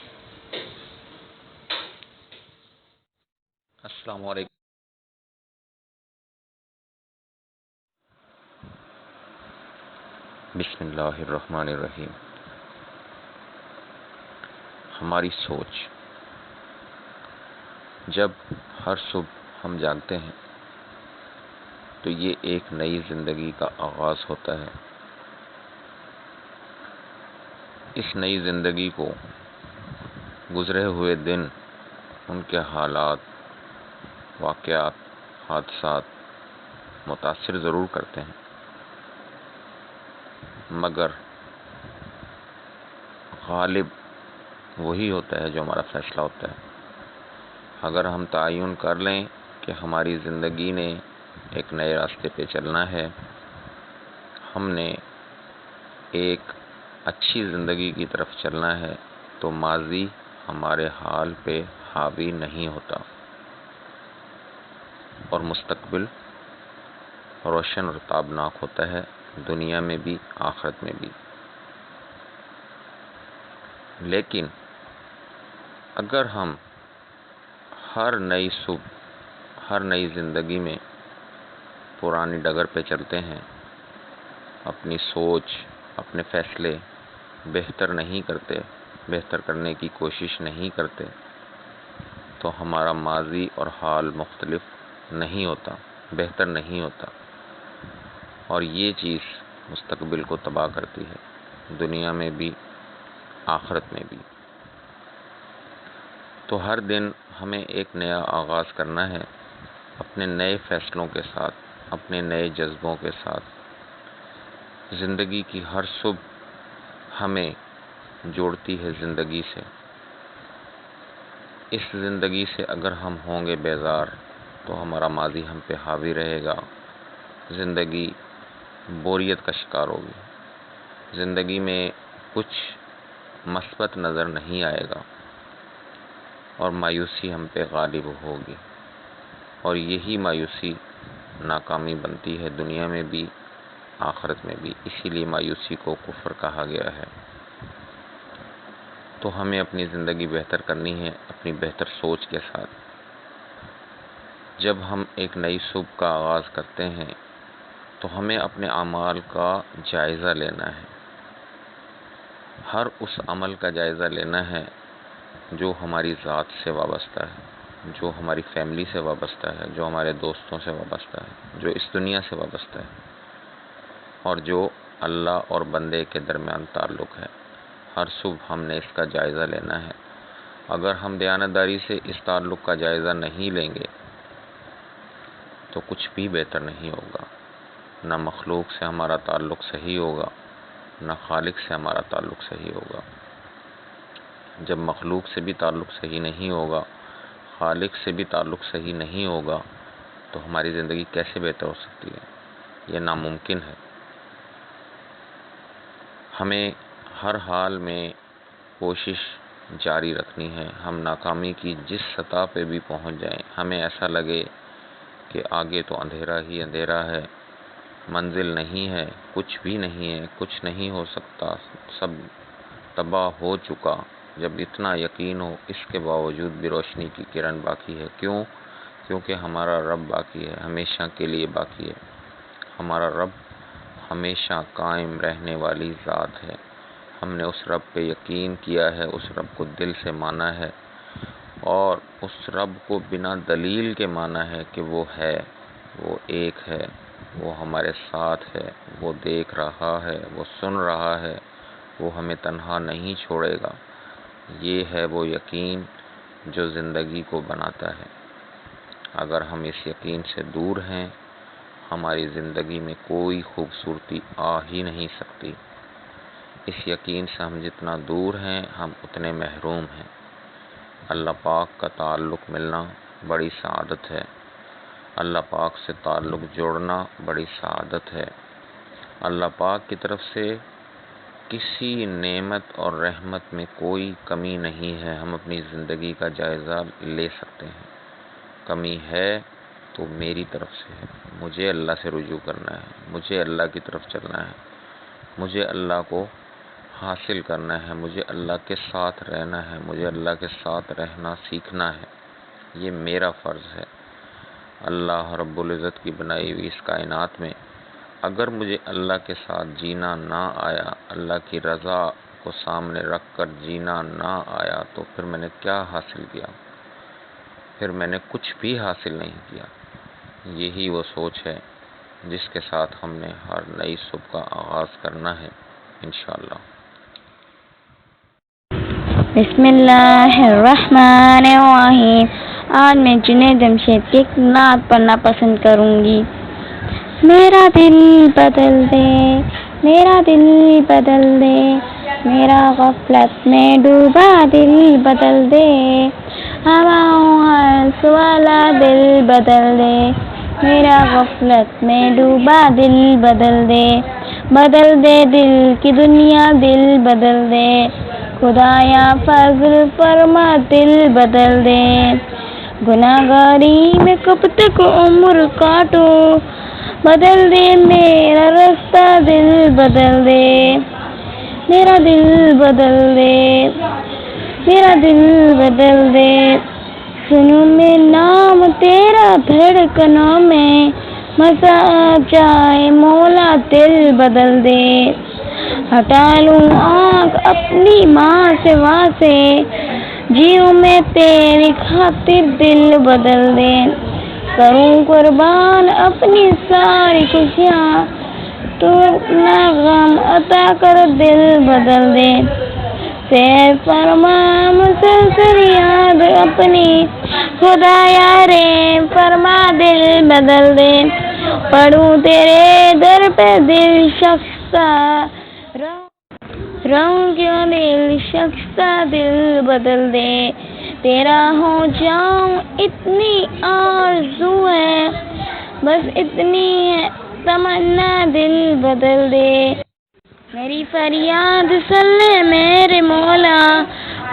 السلام علیکم۔ بسم اللہ الرحمن الرحیم۔ ہماری سوچ، جب ہر صبح ہم جاگتے ہیں تو یہ ایک نئی زندگی کا آغاز ہوتا ہے۔ اس نئی زندگی کو گزرے ہوئے دن، ان کے حالات، واقعات، حادثات متاثر ضرور کرتے ہیں، مگر غالب وہی ہوتا ہے جو ہمارا فیصلہ ہوتا ہے۔ اگر ہم تعین کر لیں کہ ہماری زندگی نے ایک نئے راستے پہ چلنا ہے، ہم نے ایک اچھی زندگی کی طرف چلنا ہے، تو ماضی ہمارے حال پہ حاوی نہیں ہوتا اور مستقبل روشن اور تابناک ہوتا ہے، دنیا میں بھی آخرت میں بھی۔ لیکن اگر ہم ہر نئی صبح، ہر نئی زندگی میں پرانی ڈگر پہ چلتے ہیں، اپنی سوچ، اپنے فیصلے بہتر نہیں کرتے، بہتر کرنے کی کوشش نہیں کرتے، تو ہمارا ماضی اور حال مختلف نہیں ہوتا، بہتر نہیں ہوتا، اور یہ چیز مستقبل کو تباہ کرتی ہے، دنیا میں بھی آخرت میں بھی۔ تو ہر دن ہمیں ایک نیا آغاز کرنا ہے، اپنے نئے فیصلوں کے ساتھ، اپنے نئے جذبوں کے ساتھ۔ زندگی کی ہر صبح ہمیں جوڑتی ہے زندگی سے۔ اس زندگی سے اگر ہم ہوں گے بیزار تو ہمارا ماضی ہم پہ حاوی رہے گا، زندگی بوریت کا شکار ہوگی، زندگی میں کچھ مثبت نظر نہیں آئے گا اور مایوسی ہم پہ غالب ہوگی، اور یہی مایوسی ناکامی بنتی ہے، دنیا میں بھی آخرت میں بھی۔ اسی لیے مایوسی کو کفر کہا گیا ہے۔ تو ہمیں اپنی زندگی بہتر کرنی ہے اپنی بہتر سوچ کے ساتھ۔ جب ہم ایک نئی صبح کا آغاز کرتے ہیں تو ہمیں اپنے اعمال کا جائزہ لینا ہے، ہر اس عمل کا جائزہ لینا ہے جو ہماری ذات سے وابستہ ہے، جو ہماری فیملی سے وابستہ ہے، جو ہمارے دوستوں سے وابستہ ہے، جو اس دنیا سے وابستہ ہے، اور جو اللہ اور بندے کے درمیان تعلق ہے۔ ہر صبح ہم نے اس کا جائزہ لینا ہے۔ اگر ہم دیانتداری سے اس تعلق کا جائزہ نہیں لیں گے تو کچھ بھی بہتر نہیں ہوگا، نہ مخلوق سے ہمارا تعلق صحیح ہوگا، نہ خالق سے ہمارا تعلق صحیح ہوگا۔ جب مخلوق سے بھی تعلق صحیح نہیں ہوگا، خالق سے بھی تعلق صحیح نہیں ہوگا، تو ہماری زندگی کیسے بہتر ہو سکتی ہے؟ یہ ناممکن ہے۔ ہمیں ہر حال میں کوشش جاری رکھنی ہے۔ ہم ناکامی کی جس سطح پہ بھی پہنچ جائیں، ہمیں ایسا لگے کہ آگے تو اندھیرا ہی اندھیرا ہے، منزل نہیں ہے، کچھ بھی نہیں ہے، کچھ نہیں ہو سکتا، سب تباہ ہو چکا، جب اتنا یقین ہو، اس کے باوجود بھی روشنی کی کرن باقی ہے۔ کیوں؟ کیونکہ ہمارا رب باقی ہے، ہمیشہ کے لیے باقی ہے۔ ہمارا رب ہمیشہ قائم رہنے والی ذات ہے۔ ہم نے اس رب پہ یقین کیا ہے، اس رب کو دل سے مانا ہے، اور اس رب کو بنا دلیل کے مانا ہے کہ وہ ہے، وہ ایک ہے، وہ ہمارے ساتھ ہے، وہ دیکھ رہا ہے، وہ سن رہا ہے، وہ ہمیں تنہا نہیں چھوڑے گا۔ یہ ہے وہ یقین جو زندگی کو بناتا ہے۔ اگر ہم اس یقین سے دور ہیں، ہماری زندگی میں کوئی خوبصورتی آ ہی نہیں سکتی۔ اس یقین سے ہم جتنا دور ہیں، ہم اتنے محروم ہیں۔ اللہ پاک کا تعلق ملنا بڑی سعادت ہے، اللہ پاک سے تعلق جوڑنا بڑی سعادت ہے۔ اللہ پاک کی طرف سے کسی نعمت اور رحمت میں کوئی کمی نہیں ہے۔ ہم اپنی زندگی کا جائزہ لے سکتے ہیں۔ کمی ہے تو میری طرف سے ہے، مجھے اللہ سے رجوع کرنا ہے، مجھے اللہ کی طرف چلنا ہے، مجھے اللہ کو حاصل کرنا ہے، مجھے اللہ کے ساتھ رہنا ہے، مجھے اللہ کے ساتھ رہنا سیکھنا ہے۔ یہ میرا فرض ہے۔ اللہ رب العزت کی بنائی ہوئی اس کائنات میں اگر مجھے اللہ کے ساتھ جینا نہ آیا، اللہ کی رضا کو سامنے رکھ کر جینا نہ آیا، تو پھر میں نے کیا حاصل کیا؟ پھر میں نے کچھ بھی حاصل نہیں کیا۔ یہی وہ سوچ ہے جس کے ساتھ ہم نے ہر نئی صبح کا آغاز کرنا ہے انشاءاللہ۔ بسم اللہ الرحمن الرحیم۔ آج میں جنید جمشید کی ایک نعت پڑھنا پسند کروں گی۔ میرا دل بدل دے، میرا دل بدل دے، میرا غفلت میں ڈوبا دل بدل دے، ہواؤں ہنس والا دل بدل دے، میرا غفلت میں ڈوبا دل بدل دے، بدل دے دل کی دنیا دل بدل دے، خدایا فضل فرما دل بدل دے، گناہگاری میں کب تک عمر کاٹو، بدل دے میرا رستہ دل بدل دے، میرا دل بدل دے، میرا دل بدل دے، سنوں میں نام تیرا دھڑکنوں میں، مزہ آ جائے مولا دل بدل دے، ہٹا لوں آنکھ اپنی ماں سے واسے، جیوں میں تیری خاطر دل بدل دے، کروں قربان اپنی ساری خوشیاں، تو اپنا غم عطا کر دل بدل دے، سیر فرما مسلسل یاد اپنی، خدایا رحم فرما دل بدل دے، پڑھوں تیرے در پہ دل شخصا، رہوں کیوں دل شخصا دل بدل دے، تیرا ہو جاؤں اتنی آرزو ہے، بس اتنی ہے تمنا دل بدل دے، میری فریاد سن لے میرے مولا،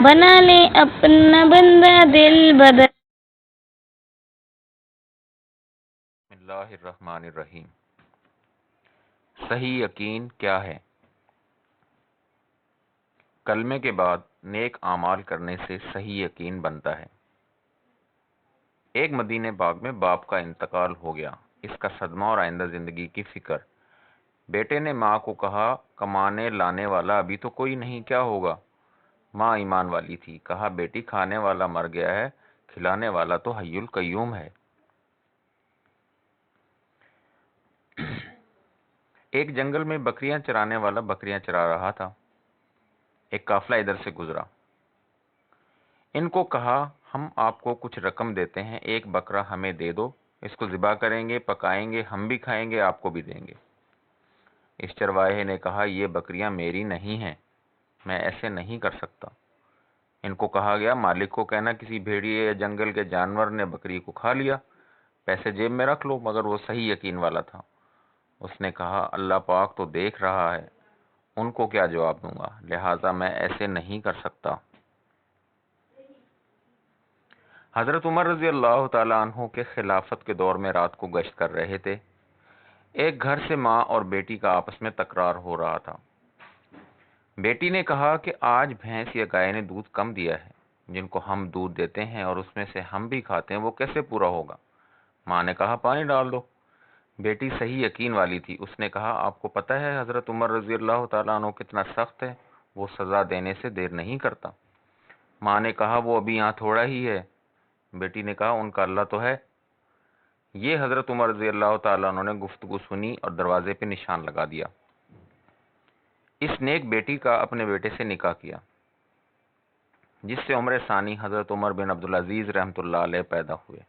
بنا لے اپنا بندہ دل بدل۔ بسم اللہ الرحمن الرحیم۔ صحیح یقین کیا ہے؟ کلمے کے بعد نیک اعمال کرنے سے صحیح یقین بنتا ہے۔ ایک مدینہ پاک میں باپ کا انتقال ہو گیا، اس کا صدمہ اور آئندہ زندگی کی فکر۔ بیٹے نے ماں کو کہا، کمانے لانے والا ابھی تو کوئی نہیں، کیا ہوگا؟ ماں ایمان والی تھی، کہا بیٹی کھانے والا مر گیا ہے، کھلانے والا تو حی القیوم ہے۔ ایک جنگل میں بکریاں چرانے والا بکریاں چرا رہا تھا، ایک قافلہ ادھر سے گزرا۔ ان کو کہا، ہم آپ کو کچھ رقم دیتے ہیں، ایک بکرا ہمیں دے دو، اس کو ذبح کریں گے، پکائیں گے، ہم بھی کھائیں گے، آپ کو بھی دیں گے۔ اس چرواہے نے کہا، یہ بکریاں میری نہیں ہیں، میں ایسے نہیں کر سکتا۔ ان کو کہا گیا، مالک کو کہنا کسی بھیڑیے یا جنگل کے جانور نے بکری کو کھا لیا، پیسے جیب میں رکھ لو، مگر وہ صحیح یقین والا تھا۔ اس نے کہا، اللہ پاک تو دیکھ رہا ہے، ان کو کیا جواب دوں گا، لہٰذا میں ایسے نہیں کر سکتا۔ حضرت عمر رضی اللہ تعالیٰ عنہ کے خلافت کے دور میں رات کو گشت کر رہے تھے۔ ایک گھر سے ماں اور بیٹی کا آپس میں تکرار ہو رہا تھا۔ بیٹی نے کہا کہ آج بھینس یا گائے نے دودھ کم دیا ہے، جن کو ہم دودھ دیتے ہیں اور اس میں سے ہم بھی کھاتے ہیں، وہ کیسے پورا ہوگا؟ ماں نے کہا، پانی ڈال دو۔ بیٹی صحیح یقین والی تھی، اس نے کہا، آپ کو پتہ ہے حضرت عمر رضی اللہ تعالیٰ عنہ کتنا سخت ہے، وہ سزا دینے سے دیر نہیں کرتا۔ ماں نے کہا، وہ ابھی یہاں تھوڑا ہی ہے۔ بیٹی نے کہا، ان کا اللہ تو ہے۔ یہ حضرت عمر رضی اللہ تعالیٰ عنہ نے گفتگو سنی اور دروازے پہ نشان لگا دیا۔ اس نیک بیٹی کا اپنے بیٹے سے نکاح کیا، جس سے عمر ثانی حضرت عمر بن عبدالعزیز رحمۃ اللہ علیہ پیدا ہوئے۔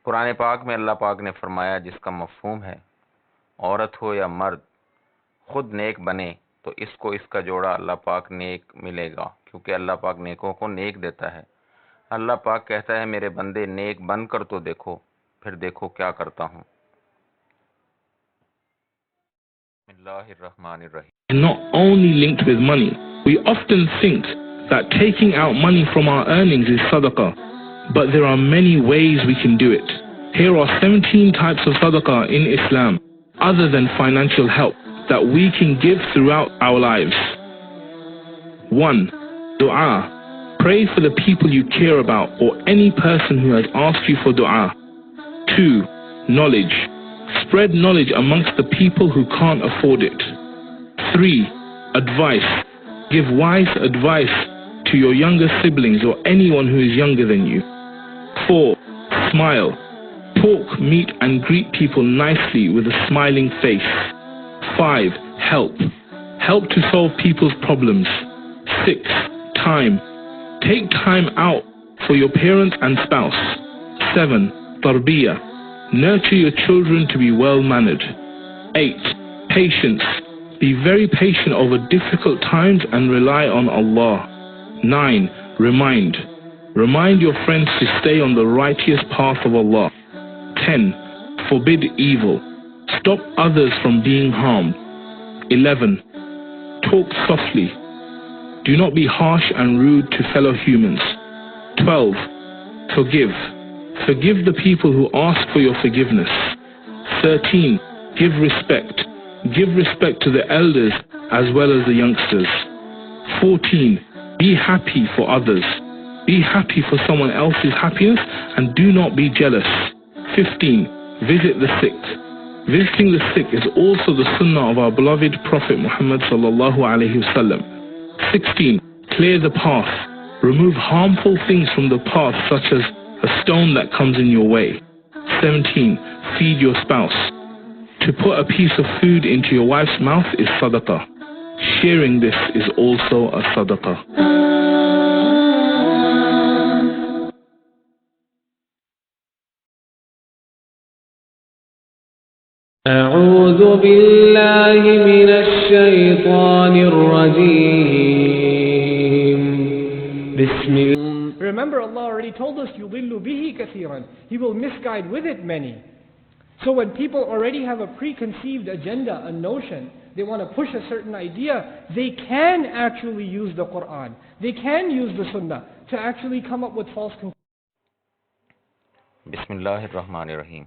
قرآن پاک میں اللہ پاک نے فرمایا، جس کا مفہوم ہے عورت ہو یا مرد خود نیک بنے تو اس کو اس کا جوڑا اللہ پاک نیک ملے گا، کیونکہ اللہ پاک نیکوں کو نیک دیتا ہے۔ اللہ پاک کہتا ہے، میرے بندے نیک بن کر تو دیکھو، پھر دیکھو کیا کرتا ہوں۔ بسم اللہ الرحمن الرحیم۔ Not only linked with money, we often think that taking out money from our earnings is sadaqah, but there are many ways we can do it. Here are 17 types of sadaqah in Islam, other than financial help, that we can give throughout our lives. 1. Dua. Pray for the people you care about or any person who has asked you for dua. 2. Knowledge. Spread knowledge amongst the people who can't afford it. 3. Advice. Give wise advice to your younger siblings or anyone who is younger than you. 4. Smile. Talk, meet and greet people nicely with a smiling face. 5. Help. Help to solve people's problems. 6. Time. Take time out for your parents and spouse. 7. Tarbiyah. Nurture your children to be well-mannered. 8. Patience. Be very patient over difficult times and rely on Allah. 9. Remind. Remind your friends to stay on the righteous path of Allah. 10. Forbid evil. Stop others from being harmed. 11. Talk softly. Do not be harsh and rude to fellow humans. 12. Forgive. Forgive the people who ask for your forgiveness. 13. Give respect. Give respect to the elders as well as the youngsters. 14. Be happy for others. Be happy for someone else's happiness and do not be jealous. 15. Visit the sick. Visiting the sick is also the sunnah of our beloved Prophet Muhammad sallallahu alaihi wasallam. 16. Clear the path. Remove harmful things from the path, such as a stone that comes in your way. 17. Feed your spouse. To put a piece of food into your wife's mouth is sadaqah. Sharing this is also a sadaqah. أعوذ بالله من الشيطان الرجيم بسم الله. Remember, Allah already told us, يُضِلُّ بِهِ كَثِيرًا. He will misguide with it many. So when people already have a preconceived agenda, a notion, they want to push a certain idea, they can actually use the Quran. They can use the Sunnah to actually come up with false conclusions. Bismillahirrahmanirrahim.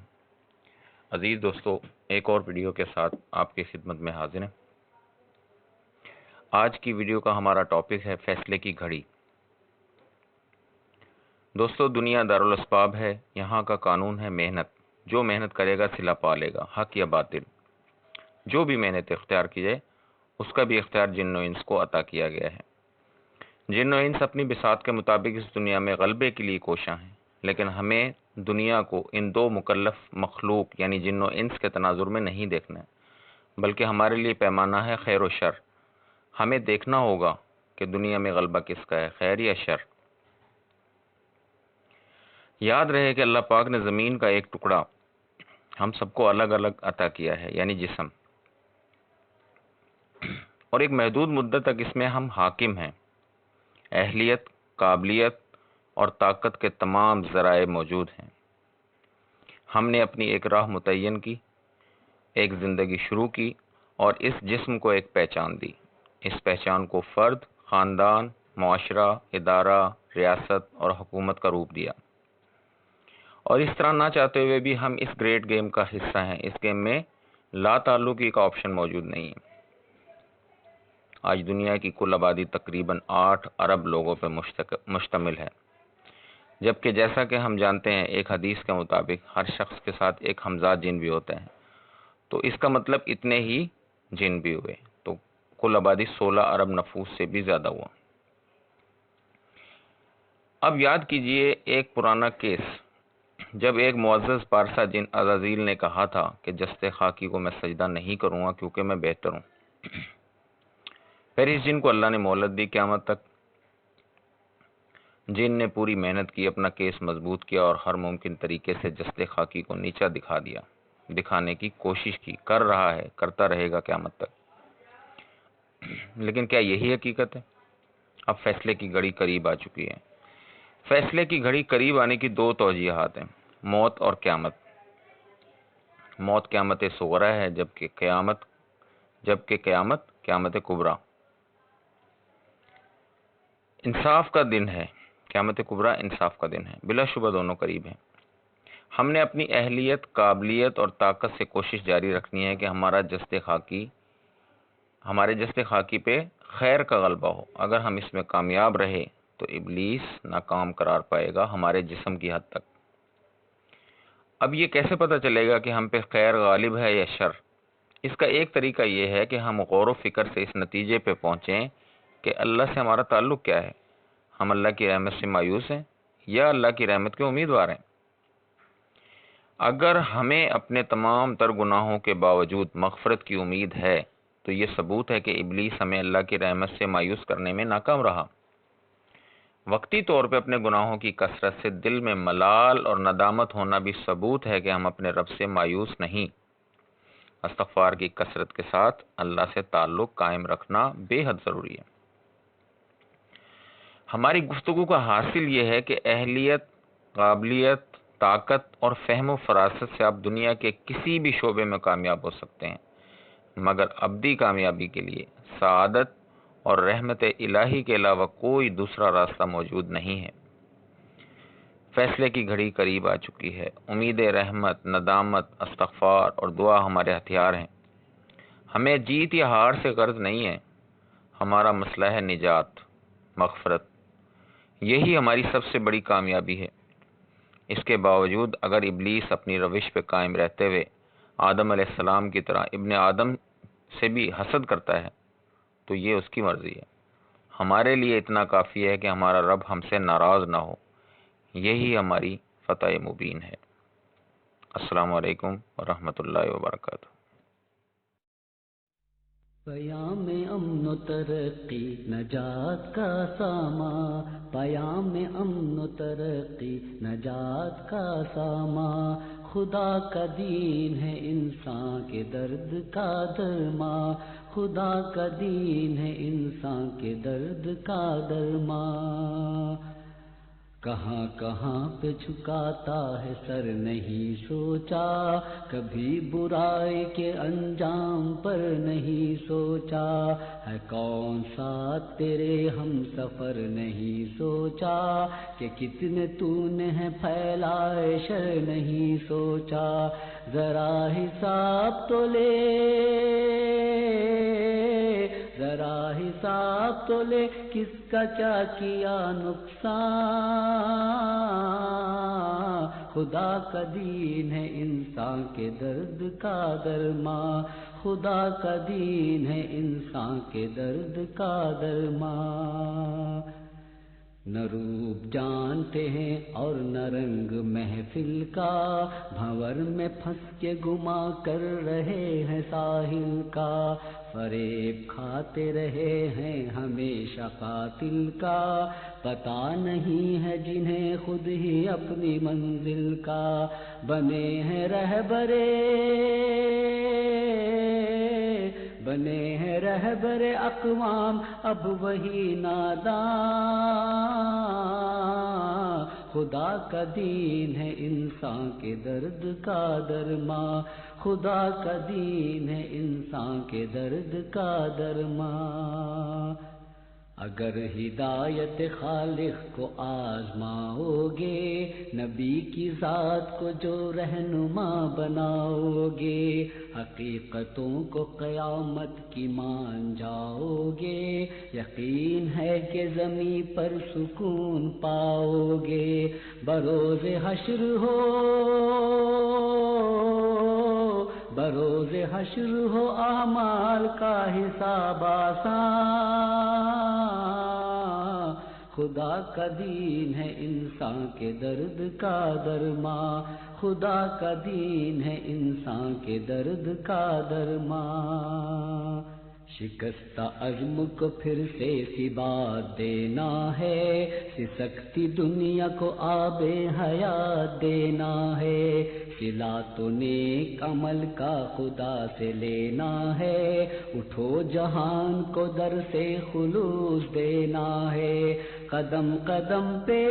عزیز دوستو، ایک اور video کے ساتھ آپ کی خدمت میں حاضر ہیں۔ آج کی ویڈیو کا ہمارا ٹاپک ہے فیصلے کی گھڑی۔ دوستو، دنیا دارالاسباب ہے، یہاں کا قانون ہے محنت۔ جو محنت کرے گا صلہ پا لے گا، حق یا باطل۔ جو بھی محنت اختیار کی جائے اس کا بھی اختیار جن و انس کو عطا کیا گیا ہے۔ جن و انس اپنی بساط کے مطابق اس دنیا میں غلبے کے لیے کوشاں ہیں، لیکن ہمیں دنیا کو ان دو مکلف مخلوق یعنی جن و انس کے تناظر میں نہیں دیکھنا ہے، بلکہ ہمارے لیے پیمانہ ہے خیر و شر۔ ہمیں دیکھنا ہوگا کہ دنیا میں غلبہ کس کا ہے، خیر یا شر۔ یاد رہے کہ اللہ پاک نے زمین کا ایک ٹکڑا ہم سب کو الگ الگ عطا کیا ہے، یعنی جسم، اور ایک محدود مدت تک اس میں ہم حاکم ہیں۔ اہلیت، قابلیت اور طاقت کے تمام ذرائع موجود ہیں۔ ہم نے اپنی ایک راہ متعین کی، ایک زندگی شروع کی اور اس جسم کو ایک پہچان دی۔ اس پہچان کو فرد، خاندان، معاشرہ، ادارہ، ریاست اور حکومت کا روپ دیا، اور اس طرح نہ چاہتے ہوئے بھی ہم اس گریٹ گیم کا حصہ ہیں۔ اس گیم میں لا تعلقی کا آپشن موجود نہیں ہے۔ آج دنیا کی کل آبادی تقریباً 8 ارب لوگوں پر مشتمل ہے، جبکہ جیسا کہ ہم جانتے ہیں ایک حدیث کے مطابق ہر شخص کے ساتھ ایک ہمزاد جن بھی ہوتے ہیں، تو اس کا مطلب اتنے ہی جن بھی ہوئے، تو کل آبادی 16 ارب نفوس سے بھی زیادہ ہوا۔ اب یاد کیجئے ایک پرانا کیس، جب ایک معزز پارسا جن عزازیل نے کہا تھا کہ جسد خاکی کو میں سجدہ نہیں کروں گا کیونکہ میں بہتر ہوں۔ پھر اس جن کو اللہ نے مہلت دی قیامت تک۔ جن نے پوری محنت کی، اپنا کیس مضبوط کیا اور ہر ممکن طریقے سے جسد خاکی کو نیچا دکھانے کی کوشش کی، کر رہا ہے، کرتا رہے گا قیامت تک۔ لیکن کیا یہی حقیقت ہے؟ اب فیصلے کی گھڑی قریب آ چکی ہے۔ فیصلے کی گھڑی قریب آنے کی 2 توجیہات ہیں، موت اور قیامت۔ موت قیامت صغری ہے، جبکہ قیامت قیامت کبریٰ، انصاف کا دن ہے۔ قیامت کبریٰ انصاف کا دن ہے، بلا شبہ دونوں قریب ہیں۔ ہم نے اپنی اہلیت، قابلیت اور طاقت سے کوشش جاری رکھنی ہے کہ ہمارے جسد خاکی پہ خیر کا غلبہ ہو۔ اگر ہم اس میں کامیاب رہے تو ابلیس ناکام قرار پائے گا ہمارے جسم کی حد تک۔ اب یہ کیسے پتہ چلے گا کہ ہم پہ خیر غالب ہے یا شر؟ اس کا ایک طریقہ یہ ہے کہ ہم غور و فکر سے اس نتیجے پہ پہنچیں کہ اللہ سے ہمارا تعلق کیا ہے۔ ہم اللہ کی رحمت سے مایوس ہیں یا اللہ کی رحمت کے امیدوار ہیں؟ اگر ہمیں اپنے تمام تر گناہوں کے باوجود مغفرت کی امید ہے تو یہ ثبوت ہے کہ ابلیس ہمیں اللہ کی رحمت سے مایوس کرنے میں ناکام رہا۔ وقتی طور پہ اپنے گناہوں کی کثرت سے دل میں ملال اور ندامت ہونا بھی ثبوت ہے کہ ہم اپنے رب سے مایوس نہیں۔ استغفار کی کثرت کے ساتھ اللہ سے تعلق قائم رکھنا بے حد ضروری ہے۔ ہماری گفتگو کا حاصل یہ ہے کہ اہلیت، قابلیت، طاقت اور فہم و فراست سے آپ دنیا کے کسی بھی شعبے میں کامیاب ہو سکتے ہیں، مگر ابدی کامیابی کے لیے سعادت اور رحمت الہی کے علاوہ کوئی دوسرا راستہ موجود نہیں ہے۔ فیصلے کی گھڑی قریب آ چکی ہے۔ امید رحمت، ندامت، استغفار اور دعا ہمارے ہتھیار ہیں۔ ہمیں جیت یا ہار سے غرض نہیں ہے، ہمارا مسئلہ ہے نجات، مغفرت۔ یہی ہماری سب سے بڑی کامیابی ہے۔ اس کے باوجود اگر ابلیس اپنی روش پہ قائم رہتے ہوئے آدم علیہ السلام کی طرح ابن آدم سے بھی حسد کرتا ہے تو یہ اس کی مرضی ہے۔ ہمارے لیے اتنا کافی ہے کہ ہمارا رب ہم سے ناراض نہ ہو، یہی ہماری فتح مبین ہے۔ السلام علیکم ورحمۃ اللہ وبرکاتہ۔ پیام امن و ترقی نجات کا ساما، پیام امن و ترقی نجات کا ساما، خدا کا دین ہے انسان کے درد کا درما، خدا کا دین ہے انسان کے درد کا درما۔ کہاں کہاں پہ جھکاتا ہے سر نہیں سوچا، کبھی برائی کے انجام پر نہیں سوچا، ہے کون ساتھ تیرے ہم سفر نہیں سوچا، کہ کتنے تو نے ہے پھیلائے شر نہیں سوچا، ذرا حساب تو لے، ذرا حساب تو لے، کس کا کیا کیا نقصان، خدا کا دین ہے انسان کے درد کا درما، خدا کا دین ہے انسان کے درد کا درما۔ نہ روپ جانتے ہیں اور نہ رنگ محفل کا، بھنور میں پھنس کے گما کر رہے ہیں ساحل کا، فریب کھاتے رہے ہیں ہمیشہ قاتل کا، پتہ نہیں ہے جنہیں خود ہی اپنی منزل کا، بنے ہیں رہبرے، بنے ہیں رہبر اقوام اب وہی ناداں، خدا کا دین ہے انسان کے درد کا درما، خدا کا دین ہے انسان کے درد کا درما۔ اگر ہدایت خالق کو آزماؤ گے، نبی کی ذات کو جو رہنما بناؤ گے، حقیقتوں کو قیامت کی مان جاؤ گے، یقین ہے کہ زمین پر سکون پاؤ گے، بروز حشر ہو، بروز حشر ہو اعمال کا حساب آسان، خدا کا دین ہے انسان کے درد کا درما، خدا کا دین ہے انسان کے درد کا درما۔ شکستہ عزم کو پھر سے ثبات دینا ہے، سسکتی دنیا کو آب حیات دینا ہے، صلہ تو نیک عمل کا خدا سے لینا ہے، اٹھو جہان کو در سے خلوص دینا ہے، قدم قدم پہ،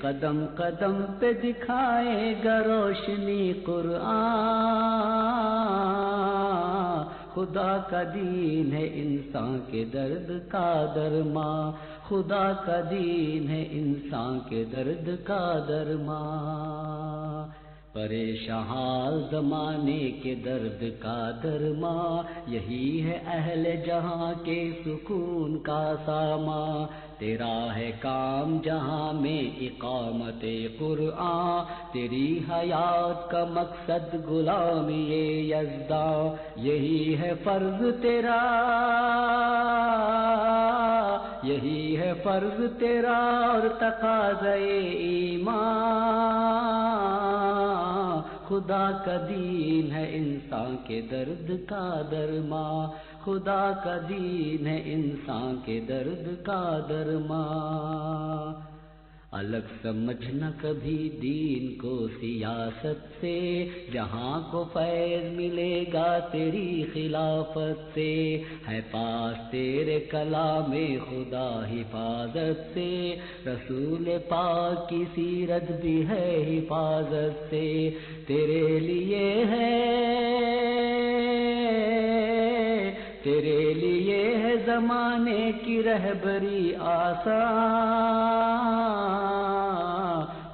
قدم قدم پہ دکھائے گا روشنی قرآن، خدا کا دین ہے انسان کے درد کا درما، خدا کا دین ہے انسان کے درد کا درما۔ پریشاں حال زمانے کے درد کا درما، یہی ہے اہل جہاں کے سکون کا ساما، تیرا ہے کام جہاں میں اقامت قرآن، تیری حیات کا مقصد غلامی یزداں، یہی ہے فرض تیرا، یہی ہے فرض تیرا اور تقاضۂ ایمان، خدا کا دین ہے انسان کے درد کا درما، خدا کا دین ہے انسان کے درد کا درما، الگ سمجھنا کبھی دین کو سیاست سے، جہاں کو فیض ملے گا تیری خلافت سے، ہے پاس تیرے کلام خدا حفاظت سے، رسول پاک کی سیرت بھی ہے حفاظت سے، تیرے لیے ہے، تیرے لیے ہے زمانے کی رہبری آسان،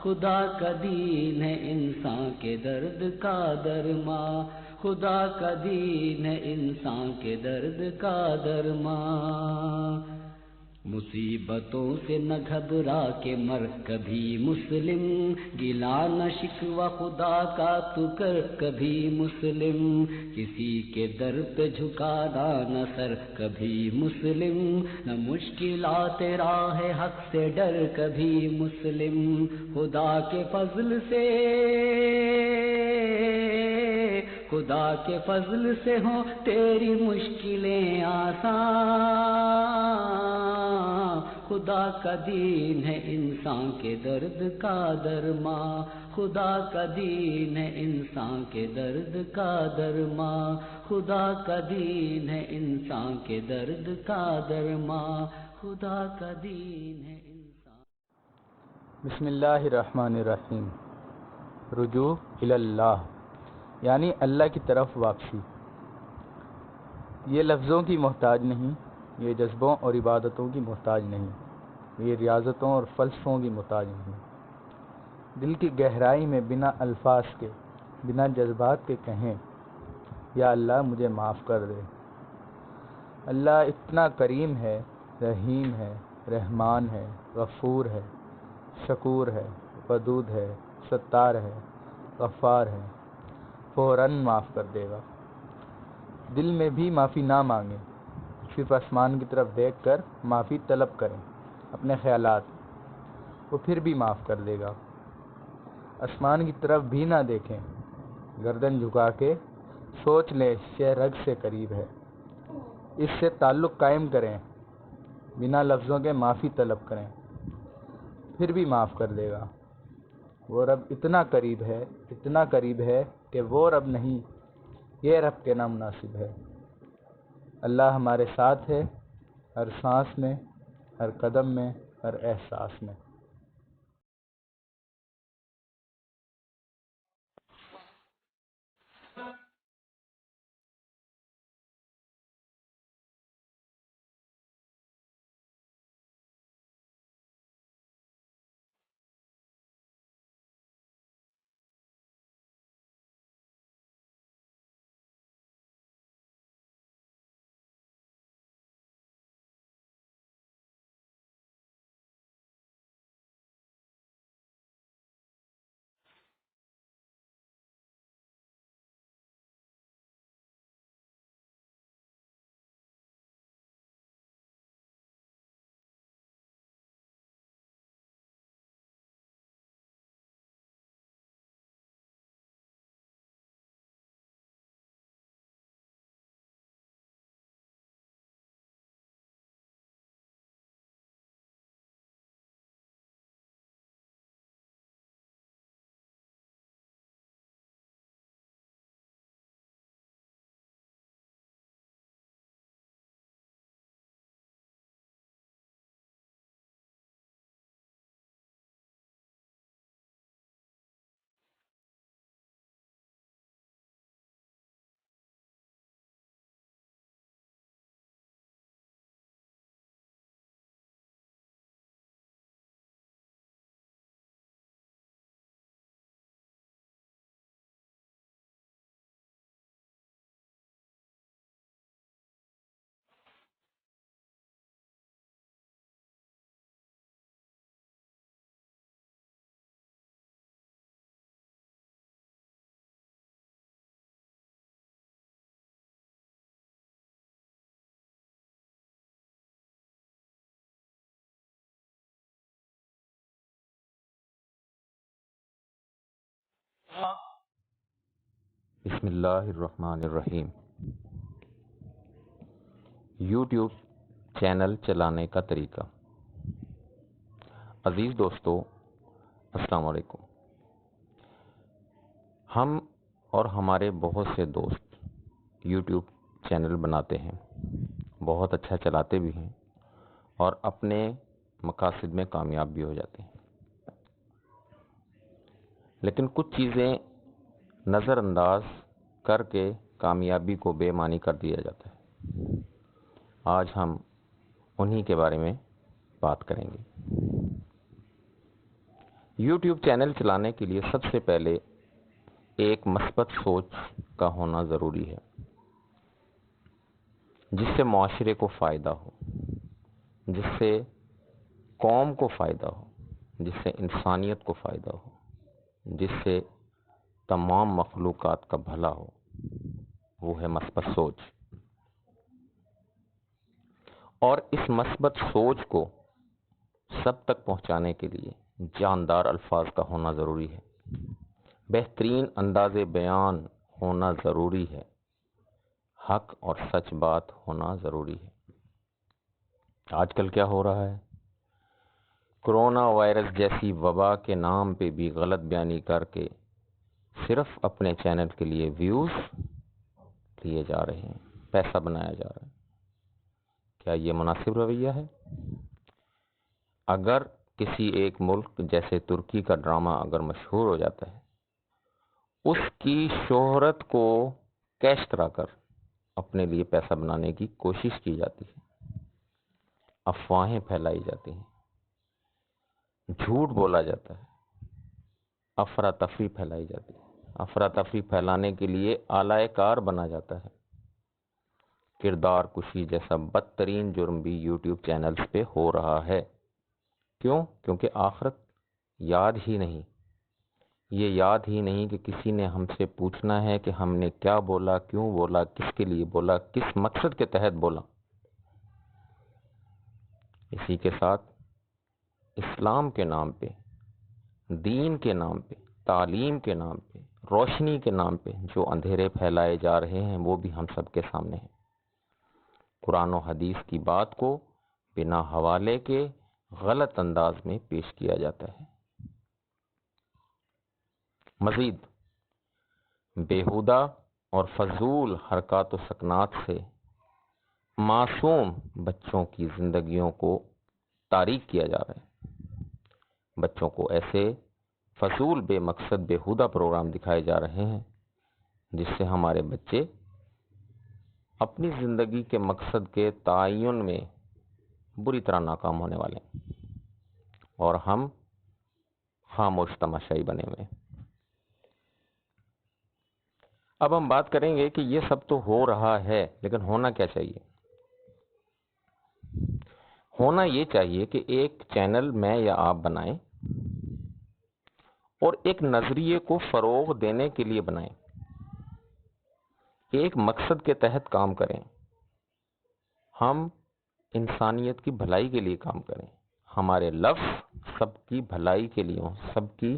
خدا کا دین ہے انسان کے درد کا درما، خدا کا دین ہے انسان کے درد کا درما، مصیبتوں سے نہ گھبرا کے مر کبھی مسلم، گلا نہ شکوہ خدا کا تو کر کبھی مسلم، کسی کے در پہ جھکانا نہ سر کبھی مسلم، نہ مشکلات راہ حق سے ڈر کبھی مسلم، خدا کے فضل سے، خدا کے فضل سے ہوں تیری مشکلیں آسان، خدا کا دین ہے انسان کے درد کا درما، خدا کا دین ہے انسان کے درد کا درما، خدا کا دین ہے انسان کے درد کا درما، خدا کا دین ہے انسان۔ بسم اللہ الرحمن الرحیم۔ رجوع اللہ یعنی اللہ کی طرف واپسی۔ یہ لفظوں کی محتاج نہیں، یہ جذبوں اور عبادتوں کی محتاج نہیں، یہ ریاضتوں اور فلسفوں کی محتاج نہیں، دل کی گہرائی میں بنا الفاظ کے، بنا جذبات کے کہیں یا اللہ مجھے معاف کر دے۔ اللہ اتنا کریم ہے، رحیم ہے، رحمان ہے، غفور ہے، شکور ہے، ودود ہے، ستار ہے، غفار ہے، فوراً معاف کر دے گا۔ دل میں بھی معافی نہ مانگیں، صرف آسمان کی طرف دیکھ کر معافی طلب کریں اپنے خیالات، وہ پھر بھی معاف کر دے گا۔ آسمان کی طرف بھی نہ دیکھیں، گردن جھکا کے سوچ لیں شے رگ سے قریب ہے، اس سے تعلق قائم کریں، بنا لفظوں کے معافی طلب کریں، پھر بھی معاف کر دے گا۔ وہ رب اتنا قریب ہے، اتنا قریب ہے کہ وہ رب نہیں، یہ رب کے نام مناسب ہے۔ اللہ ہمارے ساتھ ہے، ہر سانس میں، ہر قدم میں، ہر احساس میں۔ بسم اللہ الرحمن الرحیم۔ یوٹیوب چینل چلانے کا طریقہ۔ عزیز دوستو، السلام علیکم۔ ہم اور ہمارے بہت سے دوست یوٹیوب چینل بناتے ہیں، بہت اچھا چلاتے بھی ہیں اور اپنے مقاصد میں کامیاب بھی ہو جاتے ہیں، لیکن کچھ چیزیں نظر انداز کر کے کامیابی کو بے معنی کر دیا جاتا ہے۔ آج ہم انہی کے بارے میں بات کریں گے۔ یوٹیوب چینل چلانے کے لیے سب سے پہلے ایک مثبت سوچ کا ہونا ضروری ہے، جس سے معاشرے کو فائدہ ہو، جس سے قوم کو فائدہ ہو، جس سے انسانیت کو فائدہ ہو، جس سے تمام مخلوقات کا بھلا ہو، وہ ہے مثبت سوچ۔ اور اس مثبت سوچ کو سب تک پہنچانے کے لیے جاندار الفاظ کا ہونا ضروری ہے، بہترین انداز بیان ہونا ضروری ہے، حق اور سچ بات ہونا ضروری ہے۔ آج کل کیا ہو رہا ہے؟ کرونا وائرس جیسی وبا کے نام پہ بھی غلط بیانی کر کے صرف اپنے چینل کے لیے ویوز لیے جا رہے ہیں، پیسہ بنایا جا رہا ہے۔ کیا یہ مناسب رویہ ہے؟ اگر کسی ایک ملک جیسے ترکی کا ڈرامہ اگر مشہور ہو جاتا ہے، اس کی شہرت کو کیش کرا کر اپنے لیے پیسہ بنانے کی کوشش کی جاتی ہے، افواہیں پھیلائی جاتی ہیں، جھوٹ بولا جاتا ہے، افراتفری پھیلائی جاتی ہے، افراتفری پھیلانے کے لیے آلہ کار بنا جاتا ہے۔ کردار کشی جیسا بدترین جرم بھی یوٹیوب چینلز پہ ہو رہا ہے۔ کیوں؟ کیونکہ آخرت یاد ہی نہیں، یہ یاد ہی نہیں کہ کسی نے ہم سے پوچھنا ہے کہ ہم نے کیا بولا، کیوں بولا، کس کے لیے بولا، کس مقصد کے تحت بولا۔ اسی کے ساتھ اسلام کے نام پہ، دین کے نام پہ، تعلیم کے نام پہ، روشنی کے نام پہ جو اندھیرے پھیلائے جا رہے ہیں، وہ بھی ہم سب کے سامنے ہیں۔ قرآن و حدیث کی بات کو بنا حوالے کے غلط انداز میں پیش کیا جاتا ہے۔ مزید بیہودہ اور فضول حرکات و سکنات سے معصوم بچوں کی زندگیوں کو تاریک کیا جا رہا ہے۔ بچوں کو ایسے فضول بے مقصد بیہودہ پروگرام دکھائے جا رہے ہیں جس سے ہمارے بچے اپنی زندگی کے مقصد کے تعین میں بری طرح ناکام ہونے والے ہیں، اور ہم خاموش تماشائی بنے ہوئے۔ اب ہم بات کریں گے کہ یہ سب تو ہو رہا ہے، لیکن ہونا کیا چاہیے؟ ہونا یہ چاہیے کہ ایک چینل میں یا آپ بنائیں اور ایک نظریے کو فروغ دینے کے لیے بنائیں، ایک مقصد کے تحت کام کریں، ہم انسانیت کی بھلائی کے لیے کام کریں، ہمارے لفظ سب کی بھلائی کے لیے ہوں، سب کی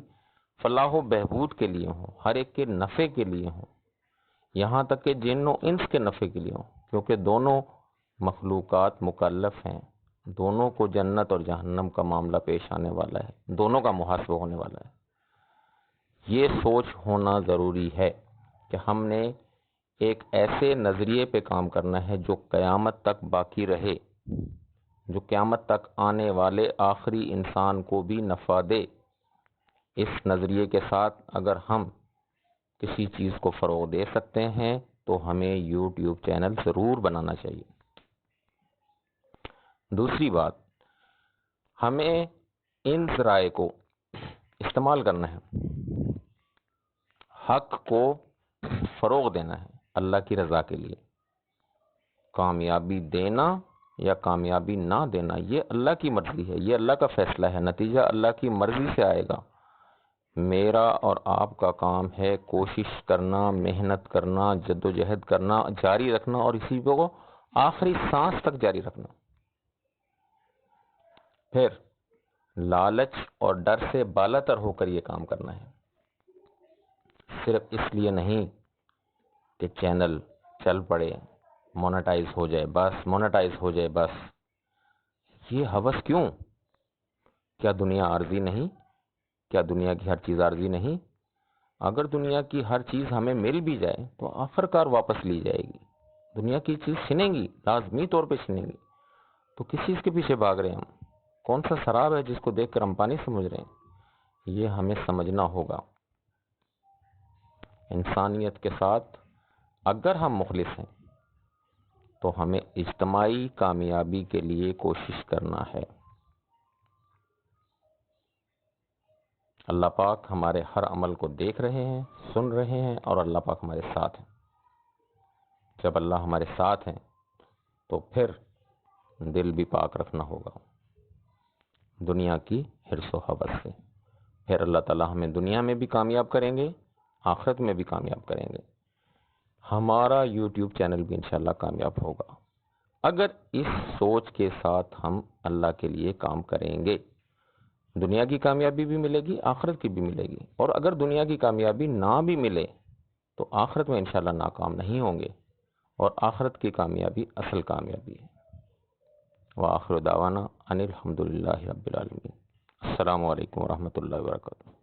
فلاح و بہبود کے لیے ہوں، ہر ایک کے نفع کے لیے ہوں، یہاں تک کہ جن و انس کے نفع کے لیے ہوں، کیونکہ دونوں مخلوقات مکلف ہیں، دونوں کو جنت اور جہنم کا معاملہ پیش آنے والا ہے، دونوں کا محاسبہ ہونے والا ہے۔ یہ سوچ ہونا ضروری ہے کہ ہم نے ایک ایسے نظریے پہ کام کرنا ہے جو قیامت تک باقی رہے، جو قیامت تک آنے والے آخری انسان کو بھی نفع دے۔ اس نظریے کے ساتھ اگر ہم کسی چیز کو فروغ دے سکتے ہیں تو ہمیں یوٹیوب چینل ضرور بنانا چاہیے۔ دوسری بات، ہمیں ان ذرائع کو استعمال کرنا ہے، حق کو فروغ دینا ہے اللہ کی رضا کے لیے۔ کامیابی دینا یا کامیابی نہ دینا یہ اللہ کی مرضی ہے، یہ اللہ کا فیصلہ ہے، نتیجہ اللہ کی مرضی سے آئے گا۔ میرا اور آپ کا کام ہے کوشش کرنا، محنت کرنا، جدوجہد کرنا، جاری رکھنا، اور اسی کو آخری سانس تک جاری رکھنا۔ پھر لالچ اور ڈر سے بالاتر ہو کر یہ کام کرنا ہے۔ صرف اس لیے نہیں کہ چینل چل پڑے، مونیٹائز ہو جائے بس. یہ ہوس کیوں؟ کیا دنیا عارضی نہیں؟ کیا دنیا کی ہر چیز عارضی نہیں؟ اگر دنیا کی ہر چیز ہمیں مل بھی جائے تو آخرکار واپس لی جائے گی. دنیا کی چیز چھنیں گی، لازمی طور پہ چھنیں گی. تو کس چیز کے پیچھے بھاگ رہے ہیں ہم؟ کون سا سراب ہے جس کو دیکھ کر ہم پانی سمجھ رہے ہیں؟ یہ ہمیں سمجھنا ہوگا. انسانیت کے ساتھ اگر ہم مخلص ہیں تو ہمیں اجتماعی کامیابی کے لیے کوشش کرنا ہے. اللہ پاک ہمارے ہر عمل کو دیکھ رہے ہیں، سن رہے ہیں، اور اللہ پاک ہمارے ساتھ ہیں. جب اللہ ہمارے ساتھ ہیں تو پھر دل بھی پاک رکھنا ہوگا دنیا کی حرص و حوث سے. پھر اللہ تعالیٰ ہمیں دنیا میں بھی کامیاب کریں گے، آخرت میں بھی کامیاب کریں گے. ہمارا یوٹیوب چینل بھی انشاءاللہ کامیاب ہوگا اگر اس سوچ کے ساتھ ہم اللہ کے لیے کام کریں گے. دنیا کی کامیابی بھی ملے گی، آخرت کی بھی ملے گی. اور اگر دنیا کی کامیابی نہ بھی ملے تو آخرت میں انشاءاللہ ناکام نہیں ہوں گے، اور آخرت کی کامیابی اصل کامیابی ہے. وآخر دعوانا ان الحمدللہ رب العالمین. السلام علیکم ورحمۃ اللہ وبرکاتہ.